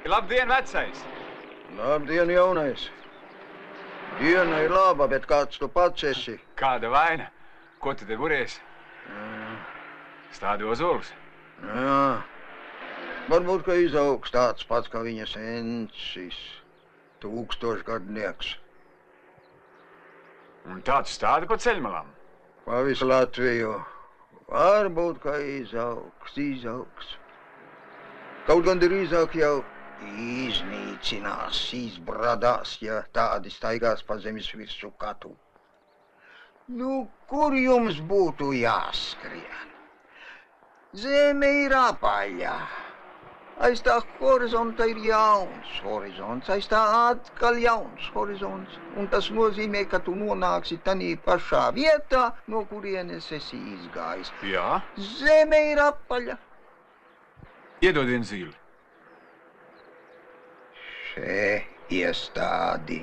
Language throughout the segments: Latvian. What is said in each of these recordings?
Labdien, vecais! Labdien, jaunais! Diena ir laba, bet kāds tu pats esi? Kāda vaina? Ko tu te buries? Stādi ozols? Jā. Varbūt, ka izaugs tāds pats, kā viņa sensis. 1000-gadnieks. Un tāds stādi pa ceļmalām? Pa visu Latviju. Varbūt, ka izaugs. Kaut gan drīzāk jau iznīcinās, izbradās, ja tādi staigās pa zemes virsmu kā tu. Nu, kur jums būtu jāskrien? Zeme ir apaļā. Aiz tā horizonta ir jauns horizonts, aiz tā atkal jauns horizonts. Un tas nozīmē, ka tu nonāksi tanī pašā vietā, no kurienes esi izgājis. Jā? Zeme ir apaļa. Iedodien zīli. Še iestādi.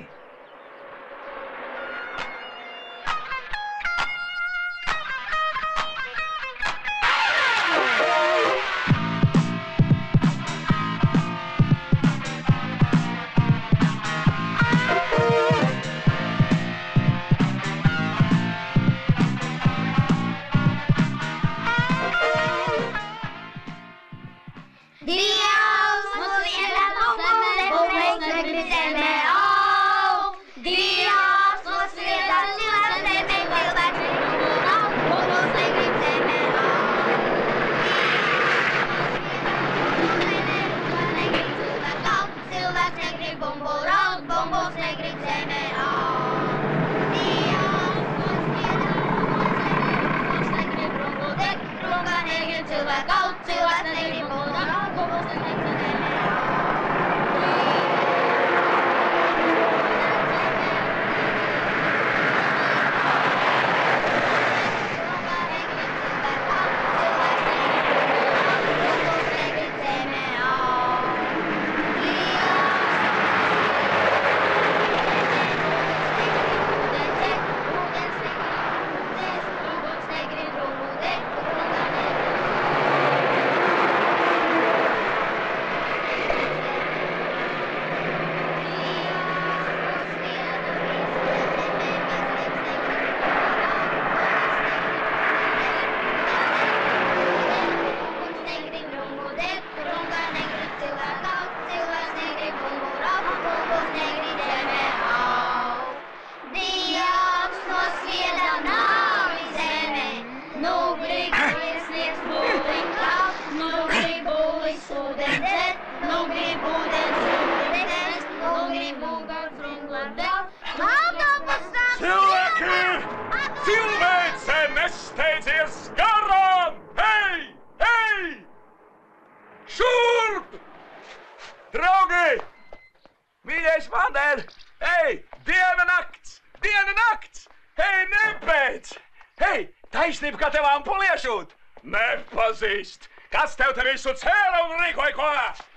Kas tev te visu cēla un rīkoja ko?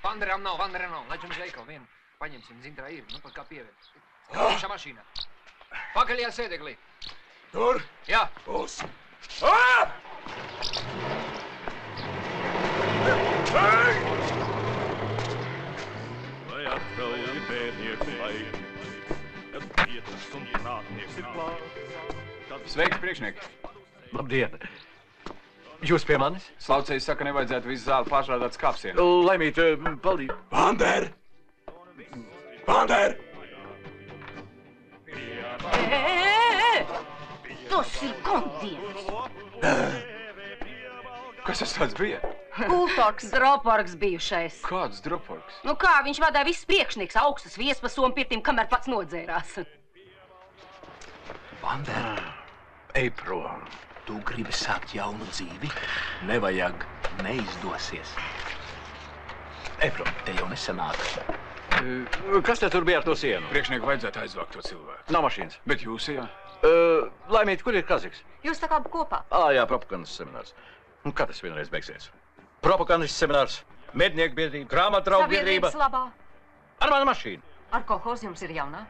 Vanderam nav. Leģums veikalu vienu. Paņemsim, zintrā ir, nu pat kā pievērt. Skatīšā mašīnā. Pakaļajā sēdeglī. Tur? Jā. Būs. Vai atkal ir pētnieks laiki, kad pietas un prātnieks ir klāt? Sveiks, priekšnieki. Labdien. Jūs pie manis? Slaucējs saka, nevajadzētu visu zāli pārstrādāt skāpsienu. Laimīt, paldies. Vander! Vander! Tas ir kondienis. Kas tas tāds bija? Kultorks, droporks bijušais. Kāds droporks? Nu kā, viņš vadā viss priekšnieks augstas viespasomu pirtīm, kamēr pats nodzērās. Vander, ej prom. Tu gribi sākt jaunu dzīvi? Nevajag, neizdosies. Ej prom, te jau nesanāk. Kas te tur bija ar to sienu? Priekšnieku vajadzētu aizvākt to cilvēku. Nav mašīnas. Bet jūs, jā? Laimīt, kur ir Kaziks? Jūs tā kā kopā? Jā, propagandas seminārs. Un kā tas vienreiz beigsies? Propagandas seminārs, mednieku biedrība, grāmatdraugu biedrība. Sabiedrības labā. Ar manu mašīnu. Ar kolhoz jums ir jaunā?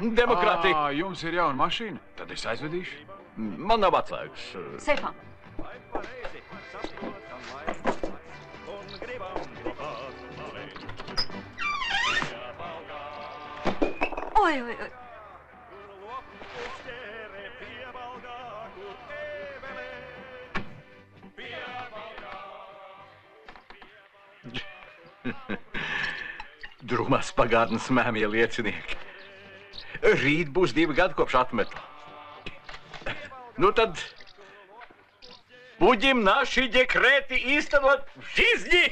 Demokrātija. Jums ir jauna mašīna? Tad es aizvedīšu. Man nav atslēgas. Seifā. Oi, oi, oi. Drūmās pagātnes mēmie liecinieki. Rīt būs 2 gadi kopš atmetla. Nu tad budem naši dekréty īstenot v жизни!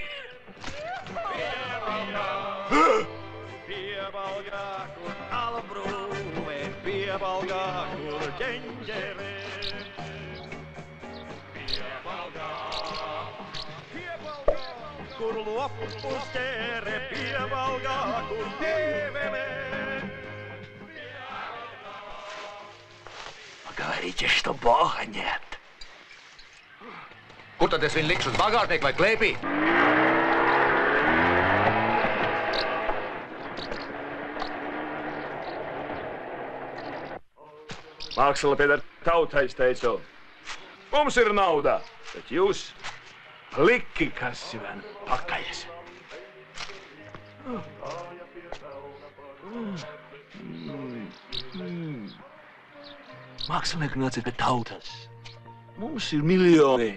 Kur lopus ķēre pievalgā, kur pievelē. Говорите, что Бога нет. Kur tad es viņu likšu, uz bagātnieku vai klēpī? Māksla pieder tautai, es teicu. Mums ir nauda, bet jūs Liki, kas vien pakaļas. Mākslinieki nāciet pie tautas. Mums ir miljoni.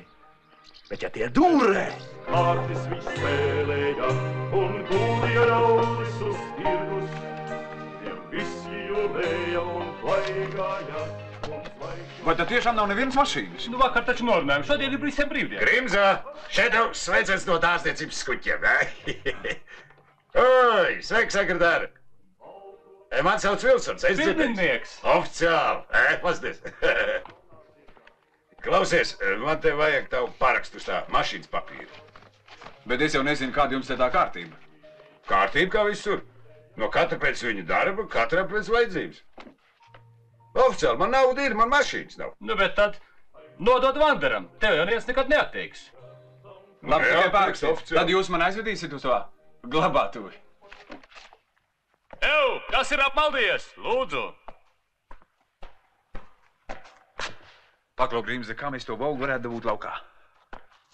Bet ja tie dūrē, kārtis viss spēlēja un gūdīja raudis uz tirgus. Tiem visi jūlēja un plaigāja. Vai tad tiešām nav nevienas mašīnas? Nu, vakar taču norunājam, šodien ir brīsiem brīvdiena. Grimza, šeit jau sveiciens no dārzniecības skuķiem, ne? Oi, sveiki, sekretāri! Man sauc Vilsons, es Pirminieks. Oficiāli, pasties. Klausies, man te vajag tavu parakstu uz tā mašīnas papīra. Bet es jau nezinu, kāda jums te tā kārtība. Kārtība kā visur. No katra pēc viņa darba, katra pēc vajadzības. Oficiāli, man nauda ir, man mašīnas nav. Nu, bet tad nodod Vanderam. Tev jau neviens nekad neatteiks. Labi, Jā, tikai pārakstiet. oficiāli. Tad jūs man aizvedīsiet uz to glabātuvi. Ew, kas ir apmaldījies? Lūdzu. Paklau, Grimze, kā mēs to Volgu varētu dabūt laukā?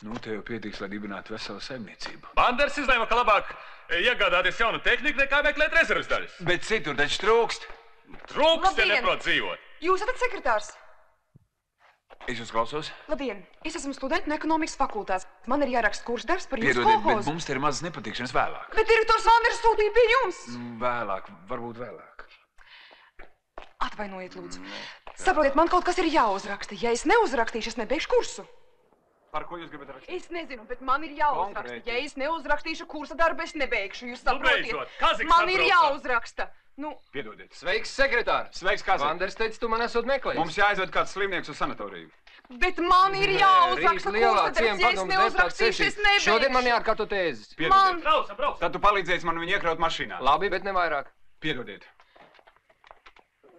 Nu, te jau pietiks, lai dibinātu veselu saimniecību. Vanders izlēma, ka labāk iegādāties jaunu tehniku, nekā meklēt rezerves daļas. Bet citur taču trūkst. Trūks te Labdien! neprot dzīvot. Jūs esat sekretārs? Es jūs klausos. Labdien! Es esmu studenta no ekonomikas fakultātes. Man ir jāraksta kursdarbs par jūsu Piedodiet, bet kolhozu. mums te ir mazas nepatikšanas vēlāk. Bet direktors Vanders sūtīja pie jums! Nu, vēlāk, varbūt vēlāk. Atvainojiet, lūdzu. Saprotiet, man kaut kas ir jāuzraksta. Ja es neuzrakstīšu, es nebeigšu kursu. Par ko jūs gribat rakstīt? Es nezinu, bet man ir jāuzraksta. Konkrēti. Ja es neuzrakstīšu kursa darbu, es nebeigšu. Jūs Nu, saprotiet? beidzot, Kaziks Man ir atbrauca. jāuzraksta. Nu, Piedodiet. Sveiks, sekretār! Sveiks, Kazim. Vanders teica, tu man esot meklējis. Mums jāaizved kāds slimnieks uz sanatoriju. bet man ir jāuzraksta Rīt lielā kursa darbs. ciema Ja es padomes neuzrakstīšu, es deputāts nebeigšu. Šodien man jāatkārto tēzes. Piedodiet. Braucam, braucam. Tad tu palīdzēsi man viņu iekraut mašīnā. Labi, bet ne vairāk. Piedodiet.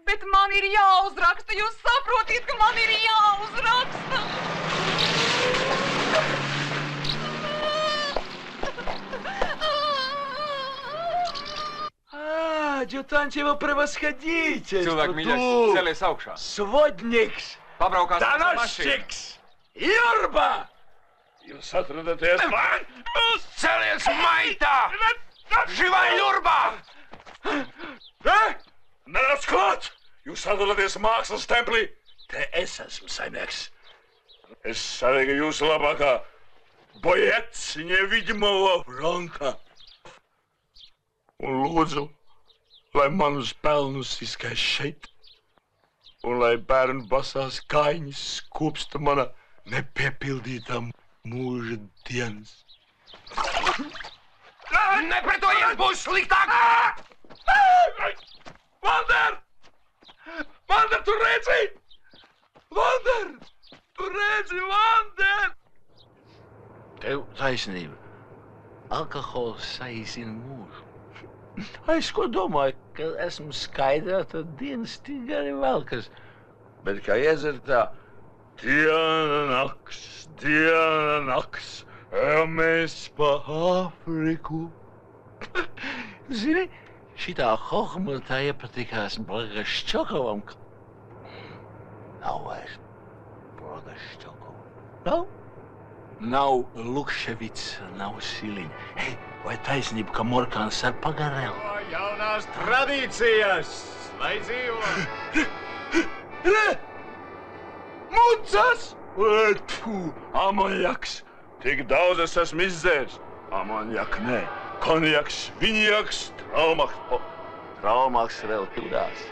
Bet man ir jāuzraksta. Jūs saprotiet, ka man ir jāuzraksta. Адъютант его превосходительство. Cilvēki mīļais, Tu, celies augšā. Сводникс, Pabraukās ar mašīnu. Današčiks, Jurba! Jūs atrodaties man! Celies maitā! Živai Jurba! Nenāc klāt! Jūs atrodaties mākslas templī! Te es esmu saimnieks. Es sarīgu jūsu labākā boец невидимого fronta. Un lūdzu, lai manus pelnus izskais šeit, un lai bērnu basās kājiņas skūpsta mana nepiepildītā mūža dienas. Nepretojies, būs sliktāk! Vander! Vander, tu redzi? Vander! Tu redzi, Vander! Tev taisnība. Alkohols saīsina mūžu. Es ko domāju, ka esmu skaidrā, tad dienas tik gari velkas. Bet kā iedzer tā, Diena nakts, mēs pa Āfriku. zini, šitā hohma tā iepatikās Bragašķokovam. Nav vairs Bragašķokova. Nav? Nav Lukševics, nav Siliņa. Hei, vai taisnība, ka Morkāns ar pagarelu? Jaunās tradīcijas! Lai dzīvo! Mucas! Tfu, amonjaks! Tik daudz es esmu izdzēris. Amonjak nē. Konjaks, viņjaks, traumaks. Traumaks vēl tudās.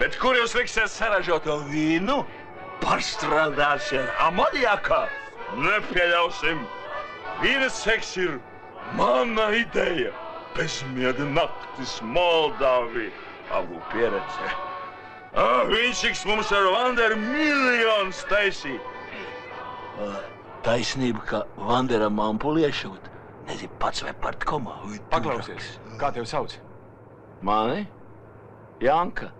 Bet kur jūs liksiet saražot vēl vīnu? Pārstrādāsiet amonjakā? Nepieļausim. Vīnes seks ir mana ideja. Bezmiega naktis Moldāvi. Abu pieredze. Viņš mums ar Vanderu miljonus taisīt. Taisnība, ka Vanderam ampuli iešūt. Nezinu pats vai partkomā. Paklausies, kā tevi sauc? Mani? Janka.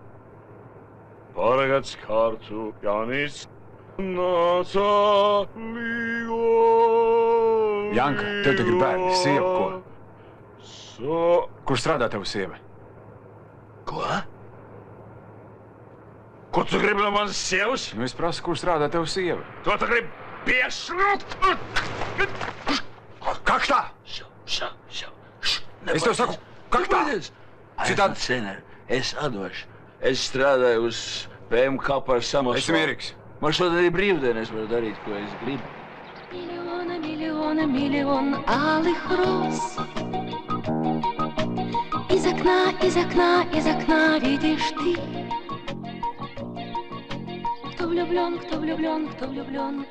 Pāragats kārtu Jānis nāca līgo. Janka, tev te ir bērni, sieva, ko? Kur strādā tev sieva? Ko? Ko tu gribi no manas sievas? Nu, es prasu, kur strādā tev sieva? To tu gribi piešrūt? Kaktā! Šau. Es tev saku, kaktā! Citādi cener, es atdošu. Es strādāju uz PMK par samasu. Esi mierīgs. Man šodien ir brīvdiena, es varu darīt, ko es gribu. Миллион алых роз. Из окна видишь ты. Кто влюблен, кто влюблен, кто влюблен.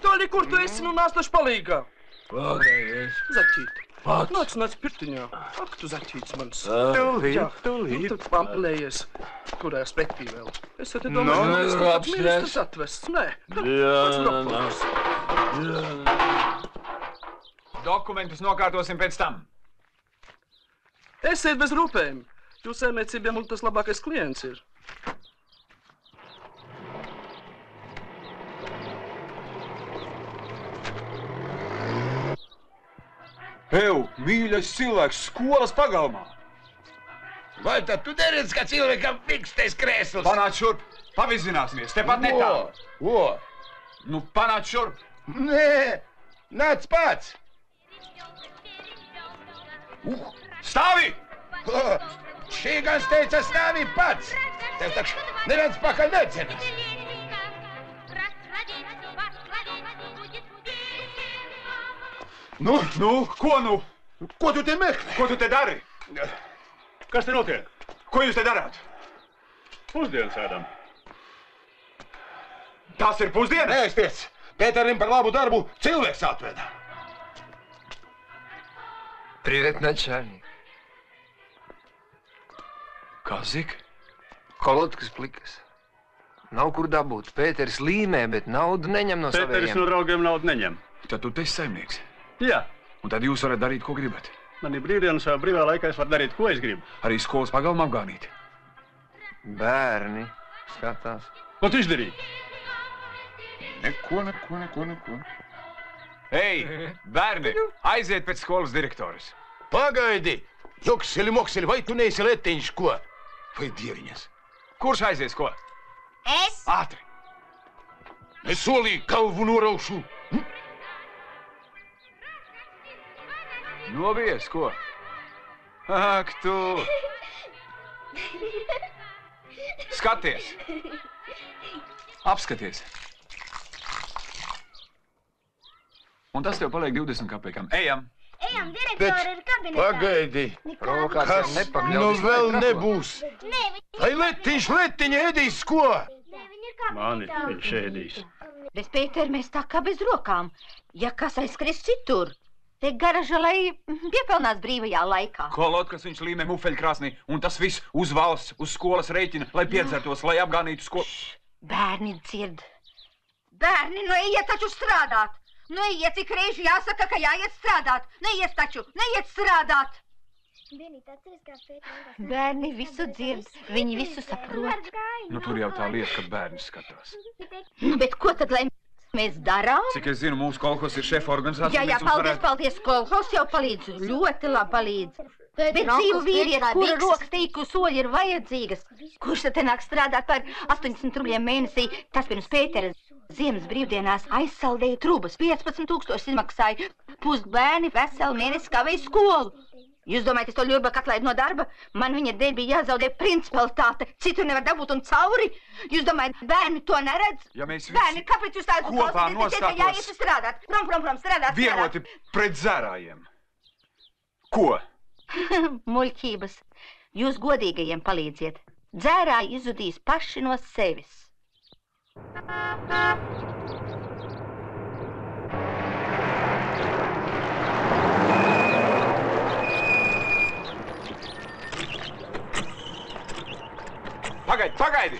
Toļi, kur tu esi, nu nāc taču palīgā? Pagaidies. Zaķīt. Pats. Nāc pirtiņā. Ak, tu zaķīts mans. Tūlīt. Tu pampelējies. Kurā spretī vēl? Es te No, domāju, es ka apspriests. ministrs atvests. Nē. Dokumentus nokārtosim pēc tam. Esiet bez rūpēm. Jūs saimniecībiem un tas labākais klients ir. Ev, mīļais cilvēks, skolas pagalmā. Vai tad tu neredz, ka cilvēkam fikstais krēsls? Panāc šurp, pavizināsimies, tepat netālu. O! Nu, panāc šurp. Nē, nāc pats! Stāvi! Šī gan teica stāvi pats! Tev taču neviens pakaļ necenas! Nu, ko nu? Ko tu te meklē? Ko tu te dari? Kas te notiek? Ko jūs te darāt? Pusdienas ēdam. Tas ir pusdienas? Nē, es tiec. Pēterim par labu darbu cilvēks atveda. Привет, начальник. Kazik? Kolotkas plikas. Nav kur dabūt. Pēteris līmē, bet naudu neņem no saviem. Pēteris no draugiem naudu neņem. Tad tu esi saimnieks. Jā. Un tad jūs varat darīt, ko gribat. Man ir brīvdienas, savā brīvā laikā es varu darīt, ko es gribu. Arī skolas pagalmā apgānīt. Bērni skatās. Ko tu izdarīji? Neko. Ei, bērni, aiziet pēc skolas direktoras. Pagaidi! Jokseli, mokseli, vai tu neesi letiņš, ko? Vai dieviņas? Kurš aizies, ko? Es? Ātri! Es solīju galvu noraušu. Nobies, ko? Ak, tu! Skaties! Apskaties! Un tas tev paliek 20 kapekam. Ejam! Ejam, direktori ir kabinetā. Pagaidi! Provokācijām Nu nepakļauties. vēl nebūs. Nē, Vai letiņš letiņa ēdīs, ko? viņi ir kabinetā. Mani viņš ēdīs. Bez Pētera mēs tā kā bez rokām. Ja kas aizskries citur, te garaža, lai piepelnās brīvajā laikā. Kolotkas viņš līmē mufeļkrāsnī, un tas viss uz valsts, uz skolas reiķina, lai piedzertos, lai apgānītu skolu. Bērni dzird. Bērni, nu ejiet taču strādāt. Nu ejiet, cik reizi jāsaka, ka jāiet strādāt. Neiet taču, neiet strādāt. Bērni visu dzird, viņi visu saprot. Nu, tur jau tā lieta, ka bērni skatās. Nu, bet ko tad, lai mēs darām? Cik es zinu, mūsu kolhos ir šefa organizācija. Jā, paldies, kolhos jau palīdz, ļoti labi palīdz. Bet dzīvu vīrieti, kura rokas tīku soļi ir vajadzīgas. Kurš te nāk strādāt par 80 rubļiem mēnesī, tas pirms Pētera ziemas brīvdienās aizsaldēja trubas, 15 000 izmaksāja. Pusbērni veselu mēnesi kavēja skolu. Jūs domājat, es to ļurbaku atlaidu no darba? Man viņa dēļ bija jāzaudē principalitāte. Citur nevar dabūt un cauri. Jūs domājat, bērni to neredz? Ja mēs visi Bērni, kāpēc jūs tādu kopā nostātos? Jāiet strādāt. Prom, strādāt. Vienoti pret dzērājiem. Ko? Muļķības. Jūs godīgajiem palīdziet. Dzērāji izzudīs paši no sevis. Pagaidi!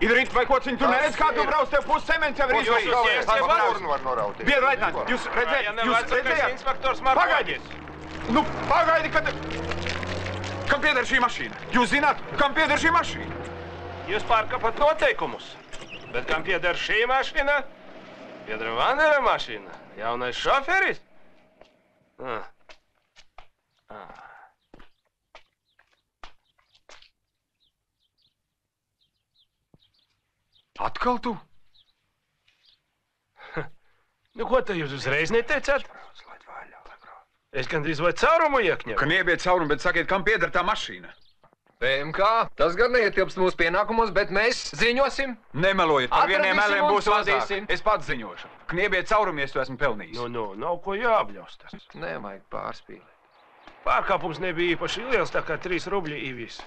Idrīt, vai kods viņi tur neredz, kā tu brauc, tev pus cements jau ir izvairījies. Biedra leitnants, jūs redzējāt? Pagaidi! Nu, pagaidi, kad... Kam pieder šī mašīna? Jūs zināt, kam pieder šī mašīna? Jūs pārkapat noteikumus, bet kam pieder šī mašīna? Pieder Vandera mašīna, jaunais šoferis? Atkal tu? Nu, ko te jūs uzreiz neteicāt? Es gandrīz vai caurumu iekņemu. Ka neiebiet caurumu, bet sakiet, kam pieder tā mašīna? PMK, tas gan neietilpst mūsu pienākumos, bet mēs ziņosim. Nemelojiet, par vieniem meliem būs vadīsim. mazāk. Es pats ziņošu. Kniebiet caurumu, ja tu esmu pelnījis. Nav ko jāapļaustas. Nevajag pārspīlēt. Pārkāpums nebija īpaši liels, tā kā 3 rubļi īvis.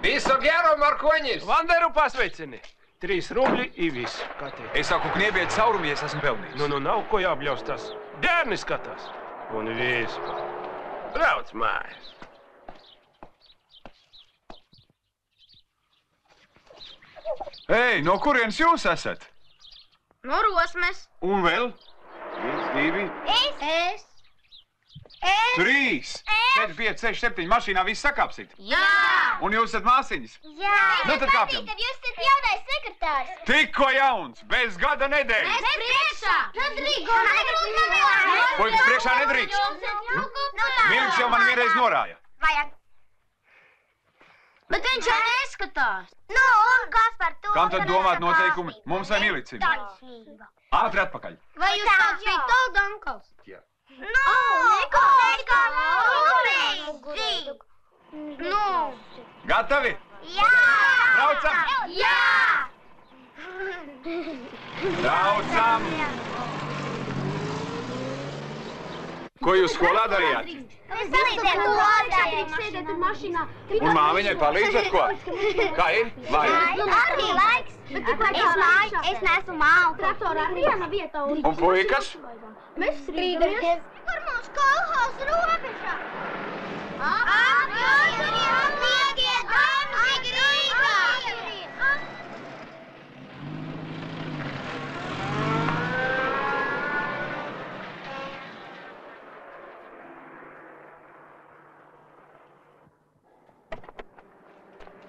Visu gero, Markoņis! Vanderu pasveicini! 3 rubļi īvis. Es saku, kniebiet caurumu, ja es esmu pelnījis. Nav ko jāapļaustas. Bērni skatās. Un viss. Brauc mājas. Ei, no kurienes jūs esat? No Rosmes. Un vēl? 1, 2... Es. 3, 4, 5, 6, 7. Mašīnā viss sakāpsit? Jā. Un jūs esat māsiņas? Jā. Nu tad kāpjam. Jūs esat jaunais sekretārs. Tikko jauns, bez gada nedēļas. Mēs priekšā. Puikas priekšā nedrīkst. Milks jau man vienreiz norāja. Vajag. Bet viņš jau neskatās. Nu, un kas par to? Kam tad domāt noteikumi? Mums vai milicim? Taisnība. Ātri atpakaļ. Vai jūs tāds bija tauta dankals? Jā. Neko. Nu. Gatavi? Jā. Braucam? Jā. Braucam. Ko jūs skolā darījāt? Mēs palīdzējām mašīnā. Un māmiņai palīdzat ko? Kā ir? Vai? Arī laiks. Es neesmu mālu. Traktorā viena vieta. Un puikas? Mēs strīdamies. Par mūsu kolhozu robežā. Apjūtiet, Amzig Rīgā.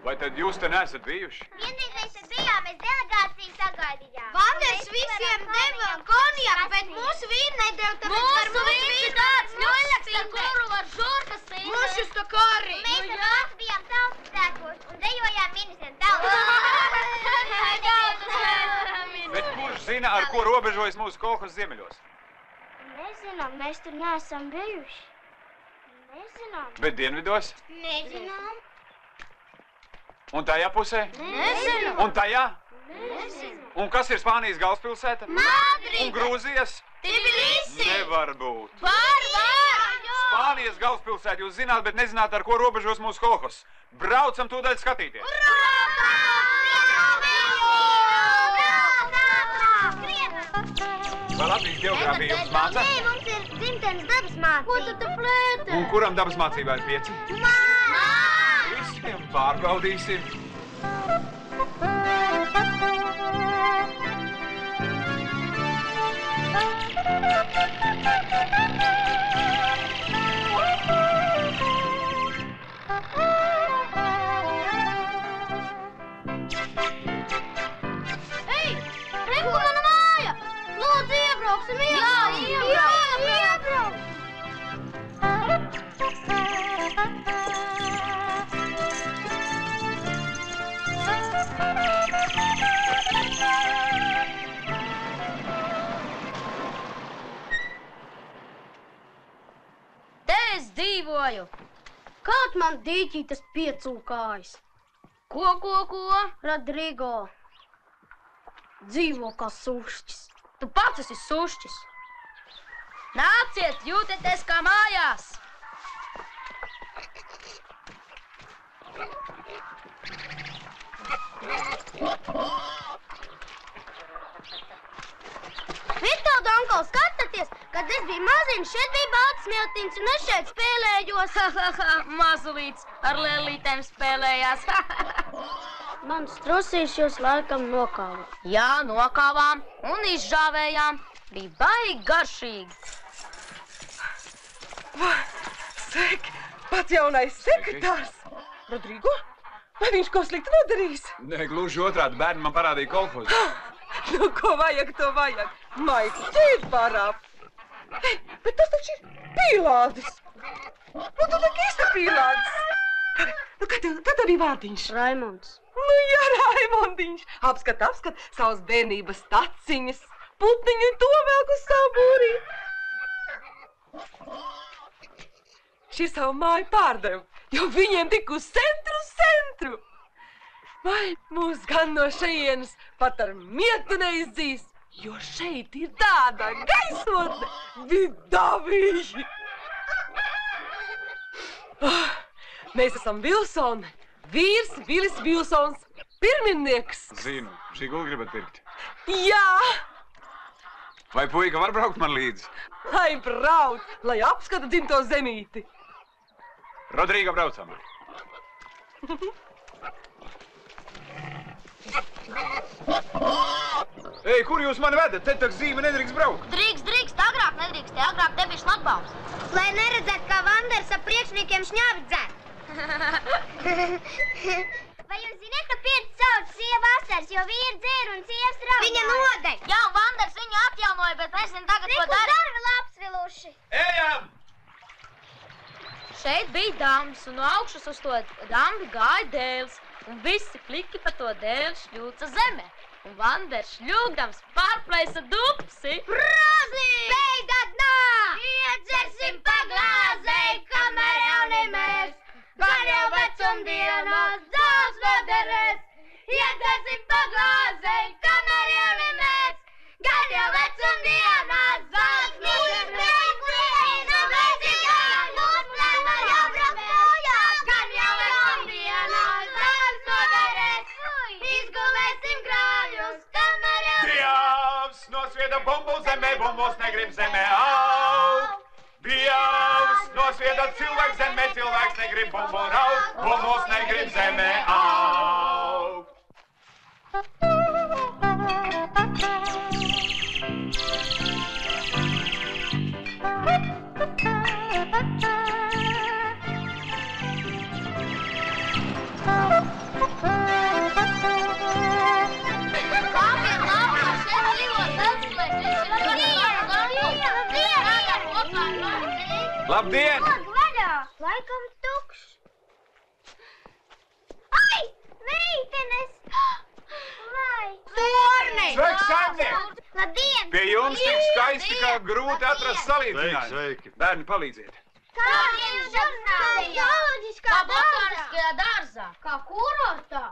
Vai tad jūs te neesat bijuši? Vienīgais, kas bijām, mēs delegāciju sagaidījām. Vanders visiem deva konjaku, bet mūsu vīri nedeva, tāpēc par mūsu vīri tāds ļoļaks, ar kuru var žurkas sīdēt. Mūšus tā kā arī. Mēs ar māsu bijām tautas spēkos un dejojām minisiem tautas. Bet kurš zina, ar ko robežojas mūsu kolhozs ziemeļos? Nezinām, mēs tur neesam bijuši. Nezinām. Bet dienvidos? Nezinām. Un tajā pusē? Nezinām. Un tajā? Nezinām. Un kas ir Spānijas galvaspilsēta? Madride. Un Grūzijas? Tbilisi. Nevar būt. Var. Spānijas galvaspilsēta jūs zināt, bet nezināt, ar ko robežos mūsu kolhozs. Braucam tūdaļ skatīties. Vai Latvijas geogrāfija jums māca? Nē, mums ir dzimtenes dabas mācība. Ko tu plētē? Un kuram dabas mācībā ir 5? Māma! Visiem pārbaudīsim. Ei, reku mana māja! Lūdzu, iebrauksim, iebrauc! runāju. Kaut man dīķītas piecūkājas. Ko? Rodrigo. Dzīvo kā sušķis. Tu pats esi sušķis. Nāciet, jūtieties kā mājās. Vitolda, onkol, skatieties, kad es biju maziņš, šeit bija balts smiltiņš, un es šeit spēlējos. Mazulīts ar lēlītēm spēlējās. Mans trusīši jūs laikam nokāvām. Jā, nokāvām un izžāvējām. Bija baigi garšīgi. Sveiki, pats jaunais sekretārs. Rodrigo, vai viņš ko sliktu nodarījis? Nē, gluži otrādi, bērni man parādīja kolhozu. Nu, ko vajag, to vajag. Maikl, ķīt parāp. Hei, bet tas taču ir Pīlādis. Nu, tu taču esi Pīlādis. Nu, kā tev bija vārdiņš? Raimonds. Nu, jā, Raimondiņš. Apskat, savas bērnības taciņas. Putniņu to velk uz savu būrī. Šī savu māju pārdevu, jo viņiem tik uz centru. Vai mūs gan no šejienes pat ar mietu neizdzīs, jo šeit ir tāda gaisotne vidavīgi. Mēs esam Vilsoni, vīrs Vilis Vilsons, pirminieks. Zinu, šī gula gribat pirkt. Jā! Vai puika var braukt man līdzi? Lai brauc, lai apskata dzimto zemīti. Rodrigo, braucam. Ei, kur jūs mani vedat? Te tak zīme nedrīkst braukt. Drīkst, agrāk nedrīkst, agrāk te bija šlagbaums. Lai neredzētu, kā Vanders ar priekšniekiem šņāvi dzēr. Vai jūs ziniet, ka pirts sauc sieva asars, jo vīri dzēr un sievas raudā? Viņa nodeg. Jā, un Vanders viņu atjaunoja, bet mēs viņu tagad ko darīt. Darvi lapsviluši. Ejam! Šeit bija dambis, un no augšas uz to dambi gāja dēls, un visi pliki pa to dēli šļūca zemē. Un Vanders šļūgdams pārplaisa dupsi. Prāzī! Beidzat nā! Iedzersim pa glāzei, kamēr jauni mēs. Gan jau vecumdienos zāles noderēs. Iedzersim pa glāzei, kamēr jauni mēs. Gan jau vecumdienos zāles noderēs. Nosvieda bumbu zemē, bumbos negrib zemē aug. Dievs nosvieda cilvēks zemē, cilvēks negrib bumbu raud. Bumbos negrib zemē aug. Labdien! Log vaļā! Laikam tukšs. Ai! Meitenes! Vai! Torni! Sveiks, saimniek! Labdien! Pie jums tik skaisti, kā grūti atrast salīdzinājumu. Sveiki! Bērni, palīdziet! Kādiem žurnāliem? Zooloģiskā botaniskajā dārzā. Kā kurortā?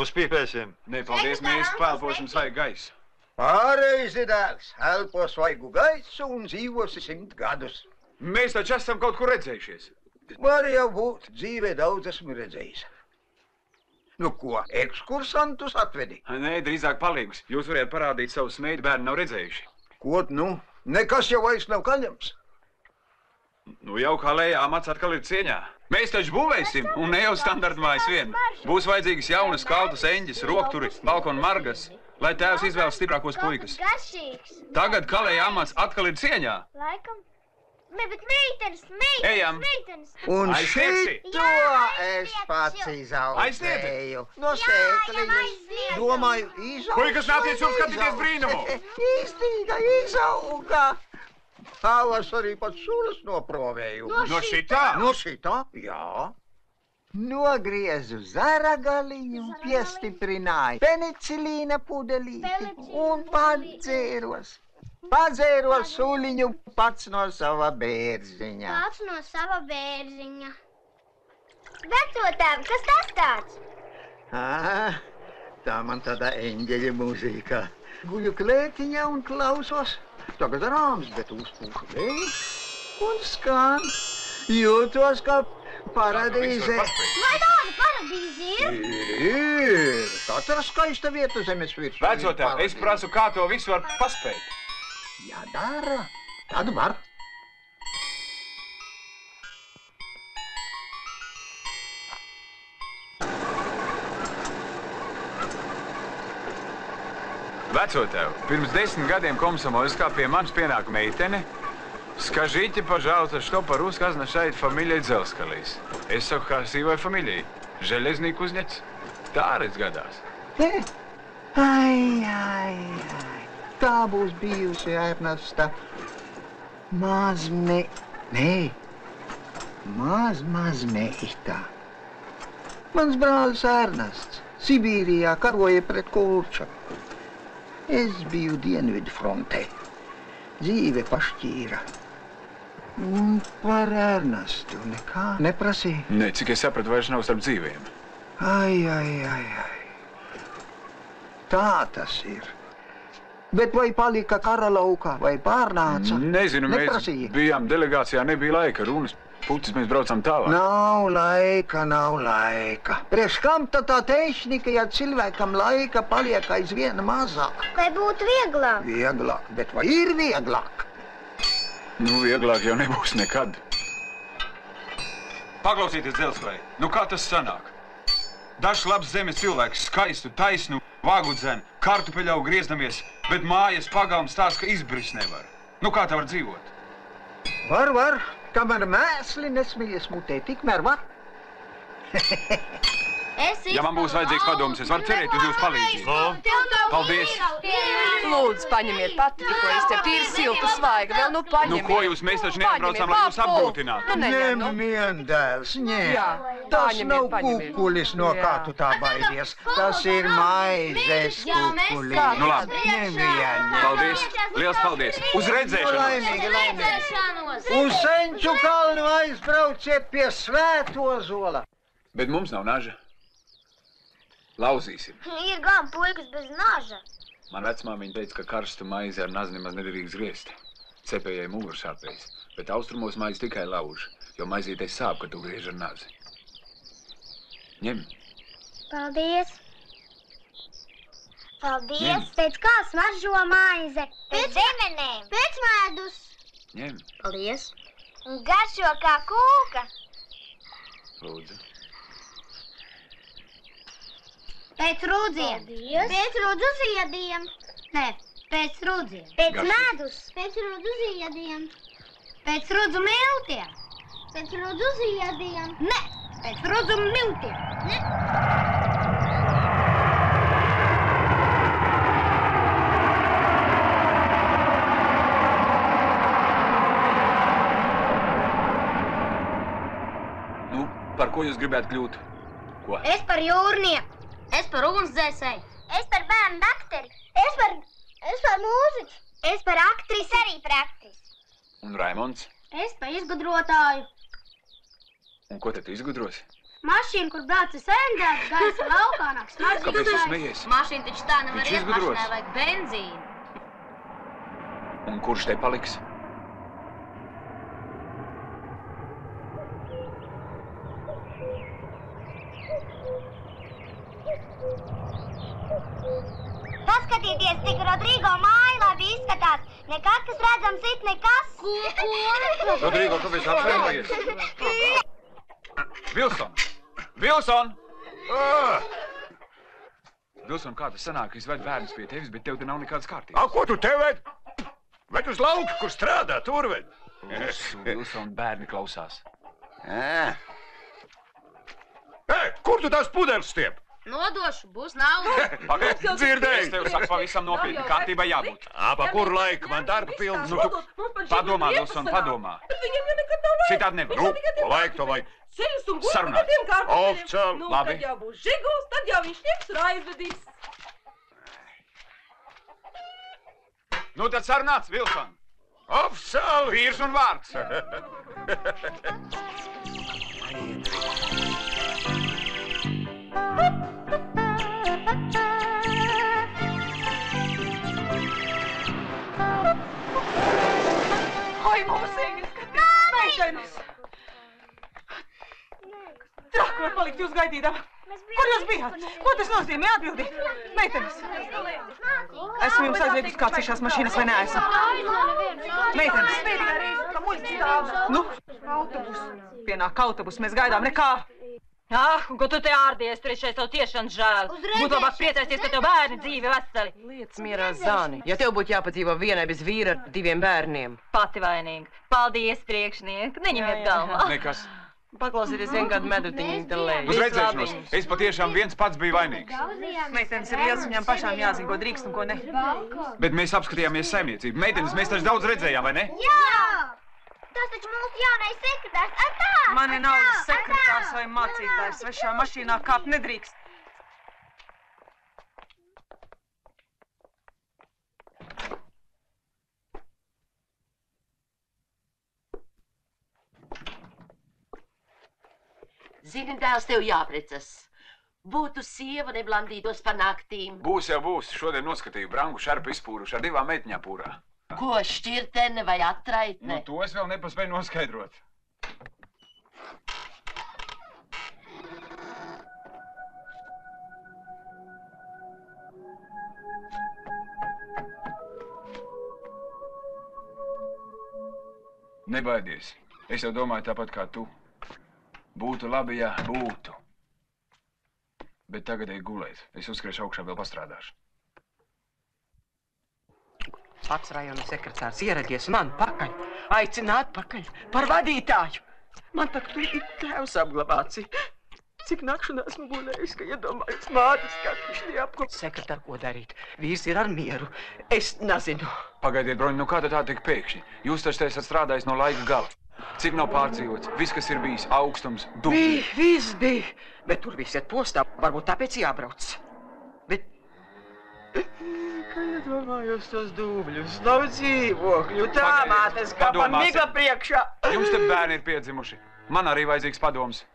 Uzpīpēsim. Nē, paldies, mēs pelposim svaigu gaisu. Pareizi, dēls. Elpo svaigu gaisu un dzīvosi 100 gadus. Mēs taču esam kaut kur redzējušies. Var jau būt, dzīvē daudz esmu redzējis. Nu ko, ekskursantus atvedi? Nē, drīzāk palīgus. Jūs varētu parādīt savu smēķi, bērni nav redzējuši. Ko, nu, nekas jau vairs nav kaņems. Nu jau kā lejā mats atkal ir cieņā. Mēs taču būvēsim, un ne jau standarta mājas vien. Būs vajadzīgas jaunas kaltas eņģes, rokturi, balkonu margas, lai tēvs izvēlas stiprākos puikas. Garšīgs. Tagad kalēja amats atkal ir cieņā. Laikam. Ne, bet meitenes. Ejam. Un Aizsniegsi? šito es pats izaudzēju. No sēkliņas. Domāju, izauga. Puikas, nāciet šurp skatīties brīnumu. Izdīga, izauga. Pavasarī pat sulas noprovēju. No šitā? No šitā, jā. Nogriezu zaragaliņu, piestiprināju penicilīna pudelīti un padzēros. Padzēro suliņu pats no sava bērziņa. Pats no sava bērziņa. Vecotēm, kas tas tāds? Tā man tāda eņģeļa mūzika. Guļu klētiņā un klausos. Tagad rāms, bet uzpūšu vēju. Un skan. Jūtos kā paradīze. Vai tāda paradīze ir? Ir. Katra skaista vieta zemes virsū. Vecotēm, es prasu, kā to visu var paspēt. Ja dara, tad var. Vecotēv, pirms 10 gadiem Komsomolskā pie manis pienāk meitene. Скажите, пожалуйста, что по-русски означает фамилия Дзелскалīs? Es saku, красивая фамилия. Железный кузнец. Tā arī gadās. Ai. Tā būs bijusi Ernesta mazmeita. Mans brālis Ernests Sibīrijā karoja pret Kurču. Es biju Dienvidu frontē. Dzīve pašķīra. Un par Ernestu nekā neprasīja. Ne, cik es sapratu, vairs nav starp dzīviem. Ai. Tā tas ir. Bet vai palika kara laukā, vai pārnāca? Nezinu, neprasīja. Mēs bijām delegācijā, nebija laika runas. Pucis mēs braucām tālāk. Nav laika. Priekš kam tā tehnika, ja cilvēkam laika paliek aizvien mazāk? Lai būtu vieglāk. Vieglāk, bet vai ir vieglāk? Nu, vieglāk jau nebūs nekad. Paklausieties, Dzelskalī, nu kā tas sanāk? Dažs labs zemes cilvēks, skaistu, taisnu, vāgu dzem, kartupeļau griezdamies, bet mājas pagalms tās, ka izbrist nevar. Nu kā tā var dzīvot? Var. Kamēr mēsli nesmējies mutē, tikmēr var. Ja man būs vajadzīgs padoms, es varu cerēt uz jūsu palīdzību. Paldies! Lūdzu, paņemiet pati, tikko izcept ir silta svaiga, vēl nu paņemiet. Nu ko jūs, mēs taču neatbraucām, lai jūs apgrūtinātu? Ņem vien, dēls, ņem. Tas nav kukulis, no kā tu tā baidies. Tas ir maizes kukulis. Nu labi. Ņem vien. Paldies, liels paldies. Uz redzēšanu. Laimīgi. Uz Senču kalnu aizbrauciet pie Svēto Zola. Bet mums nav naža. Lauzīsim. Ir gan puikas bez naža. Man vecmāmiņa teica, ka karstu maizi ar nazi nemaz nedrīkst griezt. Cepējai muguras sāpēs, bet austrumos maizi tikai lauž, jo maizītei sāp, ka tu griež ar nazi. Ņem. Paldies. Pēc kā smaržo maize? Pēc zemenēm. Pēc medus. Ņem. Paldies. Un garšo kā kūka. Lūdzu. Pēc rūdziem. Pēc rūdzu ziediem. Nē, pēc rūdziem. Pēc medus. Pēc rūdzu ziediem. Pēc rūdzu miltiem. Pēc rūdzu ziediem. Nē, pēc rūdzu miltiem. Nē. Nu, par ko jūs gribētu kļūt? Ko? Es par jūrnieku. Es par ugunsdzēsēju. Es par bērnu dakteri. Es par mūziķu. Es par aktrisi. Arī par aktrisi. Un Raimonds? Es par izgudrotāju. Un ko tad tu izgudrosi? Mašīnu, kur braucis endēts, gaisa laukā nāk smaržīt. Kāpēc tu smejies? Mašīna taču tā nevar Viņš iet, izgudros. mašīnai vajag benzīnu. Un kurš te paliks? Paskatieties, cik Rodrigo māja labi izskatās. Nekas, kas redzams, it nekas. Ko? Rodrigo, kāpēc apsēmājies? Vilson! Vilson, kā tas sanāk, ka es vedu bērnus pie tevis, bet tev te nav nekādas kārtības? Ko tu te ved? Ved uz lauku, kur strādā, tur ved. Vilson, bērni klausās. Kur tu tās pudeles stiep? Nodošu, būs nauda. Pagaid, dzirdēji? Es tev saku pavisam nopietni, kārtībai jābūt. Pa kuru laiku man darba pilns? Nu, tu padomā, Vilson, padomā. Citādi nevar. Nu, pa laiku to vajag. Sarunāt. Oficiāli. Nu, Labi. tad jau būs žiguls, tad jau viņš ņems un aizvedīs. Nu tad sarunāts, Vilson. Oficiāli! Vīrs un vārds. Oi, mūsīgas! Meitenes! Traki var palikt jūs gaidīdama. Kur jūs bijāt? Ko tas nozīmē? Atbildiet! Meitenes! Esmu jums aizvedis kāds ir šās mašīnas vai neesam? Meitenes! Nu? Autobus. Pienāk autobus, mēs gaidām nekā. Ah, un ko tu te ārdies? Tur ir šeit savu tiešām žēl. Būtu labāk priecāties, ka tev bērni dzīvi veseli. Liec mierā, Zani. Ja tev būtu jāpadzīvo vienai bez vīra ar 2 bērniem. Pati vainīga. Paldies, priekšniek. Neņemiet galvā. Nekas. Paklausieties vien kādu medutiņu te lejā. Uz redzēšanos. Es patiešām viens pats biju vainīgs. Meitenes ir liels, viņām pašām jāzina, ko drīkst un ko ne. Bet mēs apskatījāmies saimniecību. Meitenes, mēs taču daudz redzējām, vai ne? Jā! Tas taču mūsu jaunais sekretārs. Atā! Man ir naudas sekretārs vai mācītājs. Svešā mašīnā kāpt nedrīkst. Zini, dēls, tev jāprecas. Būtu sieva, neblandītos pa naktīm. Būs jau būs. Šodien noskatīju brangu šarpu izpūruši ar 2 meitiņām pūrā. Ko, šķirtene vai atraitne? Nu, to es vēl nepaspēju noskaidrot. Nebaidies. Es jau domāju tāpat kā tu. Būtu labi, ja būtu. Bet tagad ej gulēt. Es uzskriešu augšā, vēl pastrādāšu. Pats rajona sekretārs ieradies man pakaļ. Aicināt pakaļ par vadītāju. Man tak tur ir tēvs apglabāts. Cik nakšana esmu gulējis, ka iedomājos mātes, kā viņš neapkop. Sekretār, ko darīt? Vīrs ir ar mieru. Es nezinu. Pagaidiet, broņi, nu kāda tā tik pēkšņi? Jūs taču te esat strādājis no laika gala. Cik nav pārdzīvots? Viss, kas ir bijis, augstums, dubļi. Viss bija. Bet tur viss iet postā. Varbūt tāpēc jābrauc. Bet... Kā iedomājos tos dubļus? Nav dzīvokļu. Tā mātes kā pa migla priekšā. Jums te bērni ir piedzimuši. Man arī vajadzīgs padoms.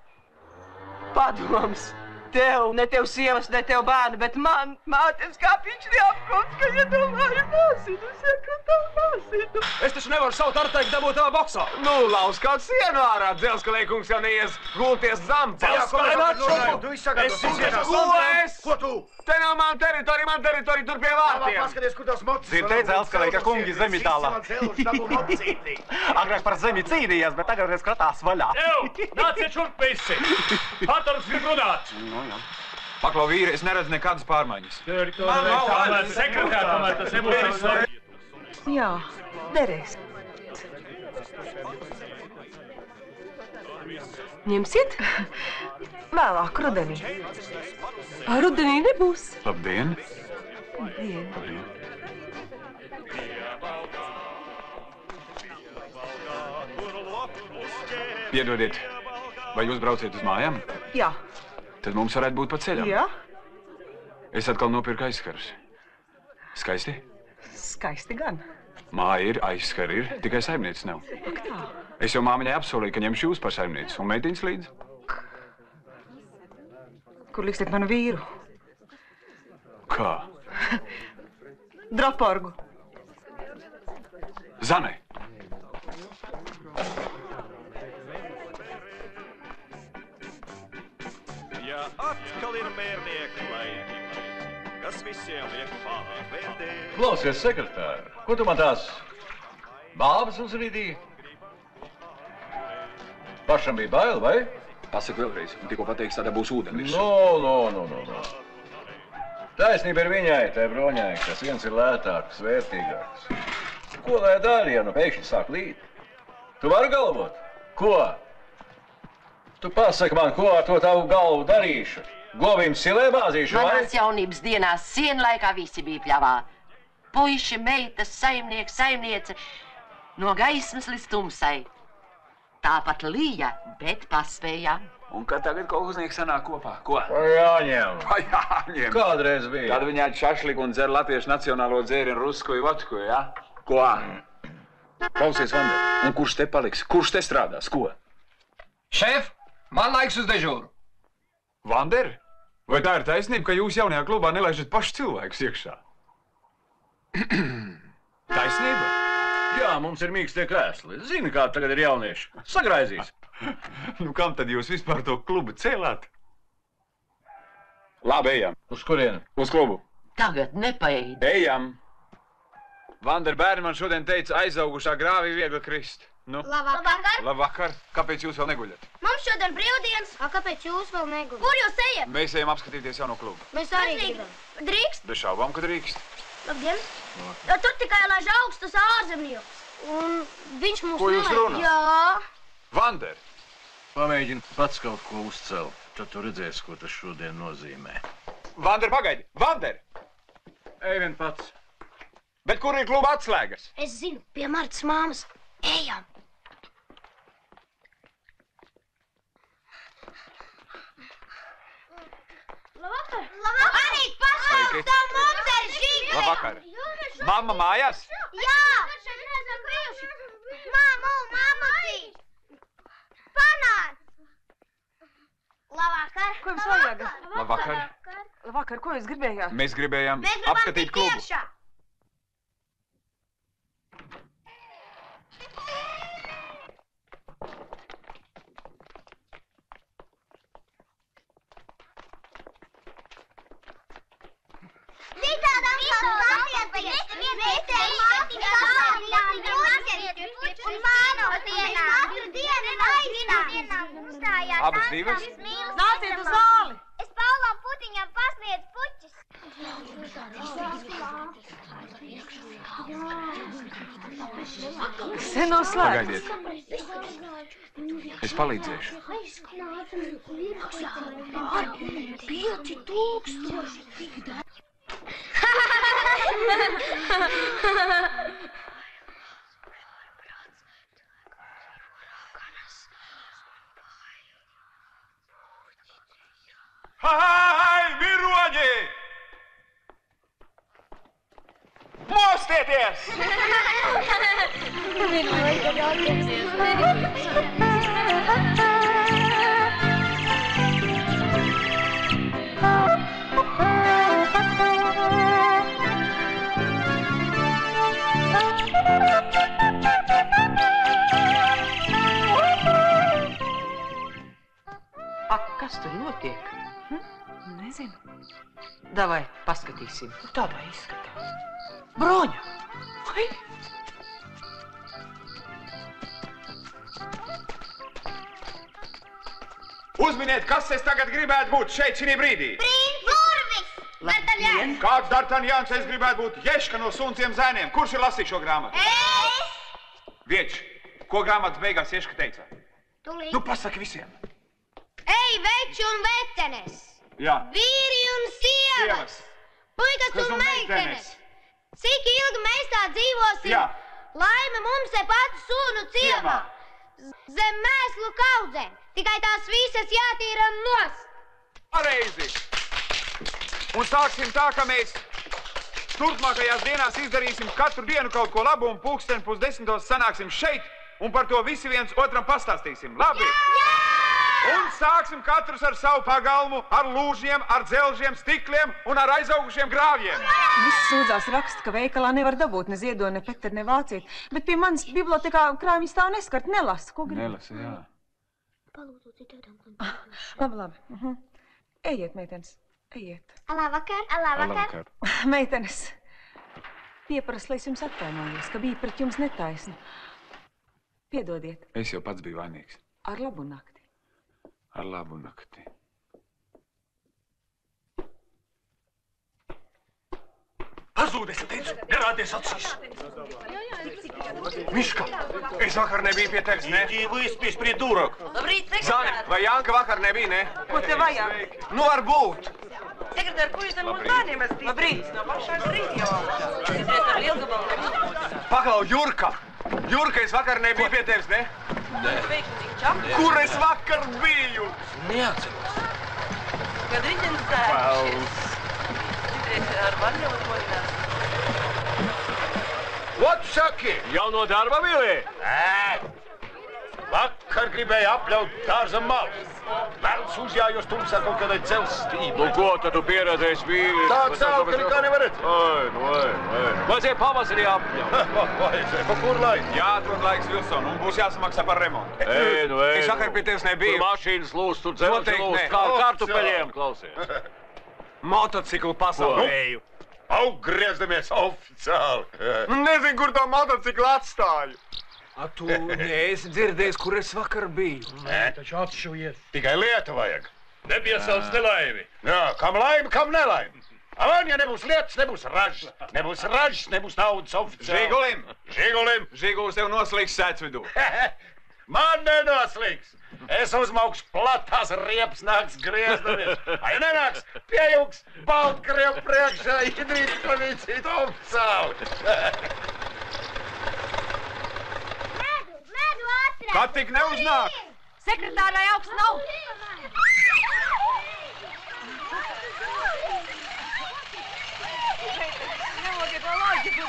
Padoms. Tev, ne tev sievas, ne tev bērni, bet man, mātes kāpiņš neapkops, ka iedomāju māsinu, sekretāru māsinu. Es taču nevaru savu tarteiku dabūt tavā boksā. Nu, lauz kādu sienu ārā, Dzelzkalē kungs jau neies gulties zam. Dzelzkalē nāc šoku! Tu izsakātos izsakātos. Ko es? Ko tu? Te nav man teritorija tur pie vārtiem. Paskaties, kur tās mocis. Dzirdēji, Dzelzkalē, ka kungi zemi tālā. Agrāk par zemi cīnījās, bet tagad es skatās vaļā. Tev, nāciet šurp visi! Patars grib runāt! Paklau vīri, es neredzu nekādas pārmaiņas. Man nav vajag sekretār, tomēr tas nebūs svarīgi. Jā, derēs. Ņemsiet? Vēlāk, rudenī. Rudenī nebūs. Labdien! Labdien. Piedodiet, vai jūs brauciet uz mājām? Jā. Tad mums varētu būt pa ceļam. Jā? Es atkal nopirku aizskarus. Skaisti? Skaisti gan. Māja ir, aizskari ir, tikai saimnieces nav. Ak tā. Es jau māmiņai apsolīju, ka ņemšu jūs par saimnieces un meitiņas līdzi. Kur liksiet manu vīru? Kā? Droporgu. Zanai! Ja atkal ir mērnieku laiki, kas visiem liek pārvērtēt. Klausies, sekretāri, ko tu man tās bābas uzrīdīji? Pašam bija bail, vai? Pasaka vēlreiz, un tikko pateiks, tādā būs ūdenis. No. Taisnība ir viņai, tai broņai, kas viens ir lētāks, vērtīgāks. Ko lai dara, ja nu pēkšņi sāk līt? Tu vari galvot? Ko? Tu pasaki man, ko ar to tavu galvu darīšu? Govīm silē bāzīšu, vai? Manās jaunības dienās sienlaikā visi bija pļavā. Puiši, meitas, saimnieks, saimniece. No gaismas līdz tumsai. Tāpat līja, bet paspējām. Un kad tagad kolhoznieki sanāk kopā? Ko? Jāņem. Jāņem. Kādreiz bija. Kad viņi ēd šašliku un dzer latviešu nacionālo dzērienu rusku vodku, ja? Ko? Klausies, Vander, un kurš te paliks? Kurš te strādās? Ko? Šef, man laiks uz dežūru. Vander, vai tā ir taisnība, ka jūs jaunajā klubā nelaižat paši cilvēkus iekšā? Taisnība? Jā, mums ir mīkstie krēsli. Zini, kā tagad ir jaunieši. Sagraizīs. Nu, kam tad jūs vispār to klubu cēlāt? Labi, ejam. Uz kurieni? Uz klubu. Tagad nepaēd. Ejam. Vander, bērni man šodien teica, aizaugušā grāvī viegli krist. Nu? Labvakar. Labvakar. Kāpēc jūs vēl neguļat? Mums šodien brīvdienas. Kāpēc jūs vēl neguļat? Kur jūs ejat? Mēs ejam apskatīties jauno klubu. Mēs arī gribam. Drīkst? Bez šaubām, ka drīkst. Labdien. Jo tur tikai laiž augstus ārzemniekus. Un viņš mums Ko jūs runājat? Jā. Vander. Pamēģini pats kaut ko uzcelt. Tad tu redzēsi, ko tas šodien nozīmē. Vander, pagaidi! Vander! Ej vien pats. Bet kur ir kluba atslēgas? Es zinu, pie Martas māmas. Ejam! Labvakar! Labvakar! Arī pašlaik tā mums ir žiga! Labvakar! Mamma mājās? Jā! Mammuci! Panāc! Labvakar! Ko jums vajag? Labvakar! Labvakar, ko jūs gribējāt? Mēs gribējām apskatīt klubu. Iekšā. Abas divas? Nāciet uz zāli! Es Paulam Putiņam pasniedzu puķis. Sen nav slēgts. Pagaidiet. Es palīdzēšu. 5000. Hai, viroņi! Mostieties! Ak, kas tur notiek? Nezinu. Davai, paskatīsim. Tādā izskatās. Broņa! Vai? Uzminiet, kas es tagad gribētu būt šeit šī brīdī? Burvis! Dartanjans! Kāds Dartanjans es gribētu būt? Ješka no Sunciem zēniem. Kurš ir lasījis šo grāmatu? Es! Vieč, ko grāmatas beigās Ješka teica? Tūlīt. Nu, pasaki visiem. Ej, veči un vecenes! Jā. Vīri un sievas! Puikas un meitenes! Cik ilgi mēs tā dzīvosim? Jā. Laime mums te pati sunu ciemā! Zem mēslu kaudzēm! Tikai tās visas jātīra nost! Pareizi! Un sāksim tā, ka mēs turpmākajās dienās izdarīsim katru dienu kaut ko labu un pulksteni 9:30 sanāksim šeit un par to visi viens otram pastāstīsim. Labi? Jā! Un sāksim katrs ar savu pagalmu, ar lūžiem, ar dzelžiem, stikliem un ar aizaugušiem grāvjiem. Viss sūdzās raksta, ka veikalā nevar dabūt ne ziedo, ne pekteru, ne vāciet. Bet pie manis bibliotekā krājumi stāv neskart, nelasa. Ko grib? Nelasa, jā. Labi. Ejiet, meitenes, ejiet. Labvakar! Labvakar! Meitenes, pieprasu, lai es jums atvainojos, ka biju pret jums netaisna. Piedodiet. Es jau pats biju vainīgs. Ar labu nakti. Ar labu nakti. Pazūd, es teicu, nerādies acīs. Miška, es vakar nebiju pie tevis, ne? Иди выспись, придурок. Labrīt, Zani, sekretār! vai Janka vakar nebija, ne? Ko te vajag? Nu, varbūt. Sekretār, ko jūs ar mums bērniem esat izdarījis? Labrīt! No pašās rīt jau. Sekretār, ar lielgabalu. Paklau, Jurka! Jurka, es vakar nebiju pie tevis, ne? Sveiki, Kur es vakar biju? Neatceros. Kad viņam sēž. Citreiz ar mani uzmodinās. Ko tu saki? Jau no darba, Vilī? Vakar gribēju apļaut dārza malu. Velns uzjājos tumsā kaut kādai cels stībai. Nu ko, tad tu pieredzējis vīri? Tā cēl, ka nekā nevar redzēt. Vajadzēja pavasarī apļaut. Vajadzēja, pa kur laiku? Jāatrod laiks, Vilson, un būs jāsamaksā par remontu. Es vakar pie tevis nebiju. Tur mašīnas lūst, tur dzelži lūst, kā kartupeļiem, klausies. Motociklu pasaulēju. Augriezdamies oficiāli. Nezinu, kur tā motociklu atstāju. A tu neesi dzirdējis, kur es vakar biju? Nē, taču atšujies. Tikai lieta vajag. Nepiesauc nelaimi. Jā, kam laimi, kam nelaimi. Avan, ja nebūs lietas, nebūs ražas. Nebūs ražas, nebūs naudas oficiāli. Žigulim. Žiguls tev noslīgs sēcvidū. Man nenoslīgs. Es uzmaukšu platās riepas nāks griezdamies. Ai, nenāks, piejūks, Baltkrievu priekšā, Idrīt Klavīcīt oficiāli. Kad tik neuznāk? Sekretārai augsts nav. Nelogiet vēl loģiku.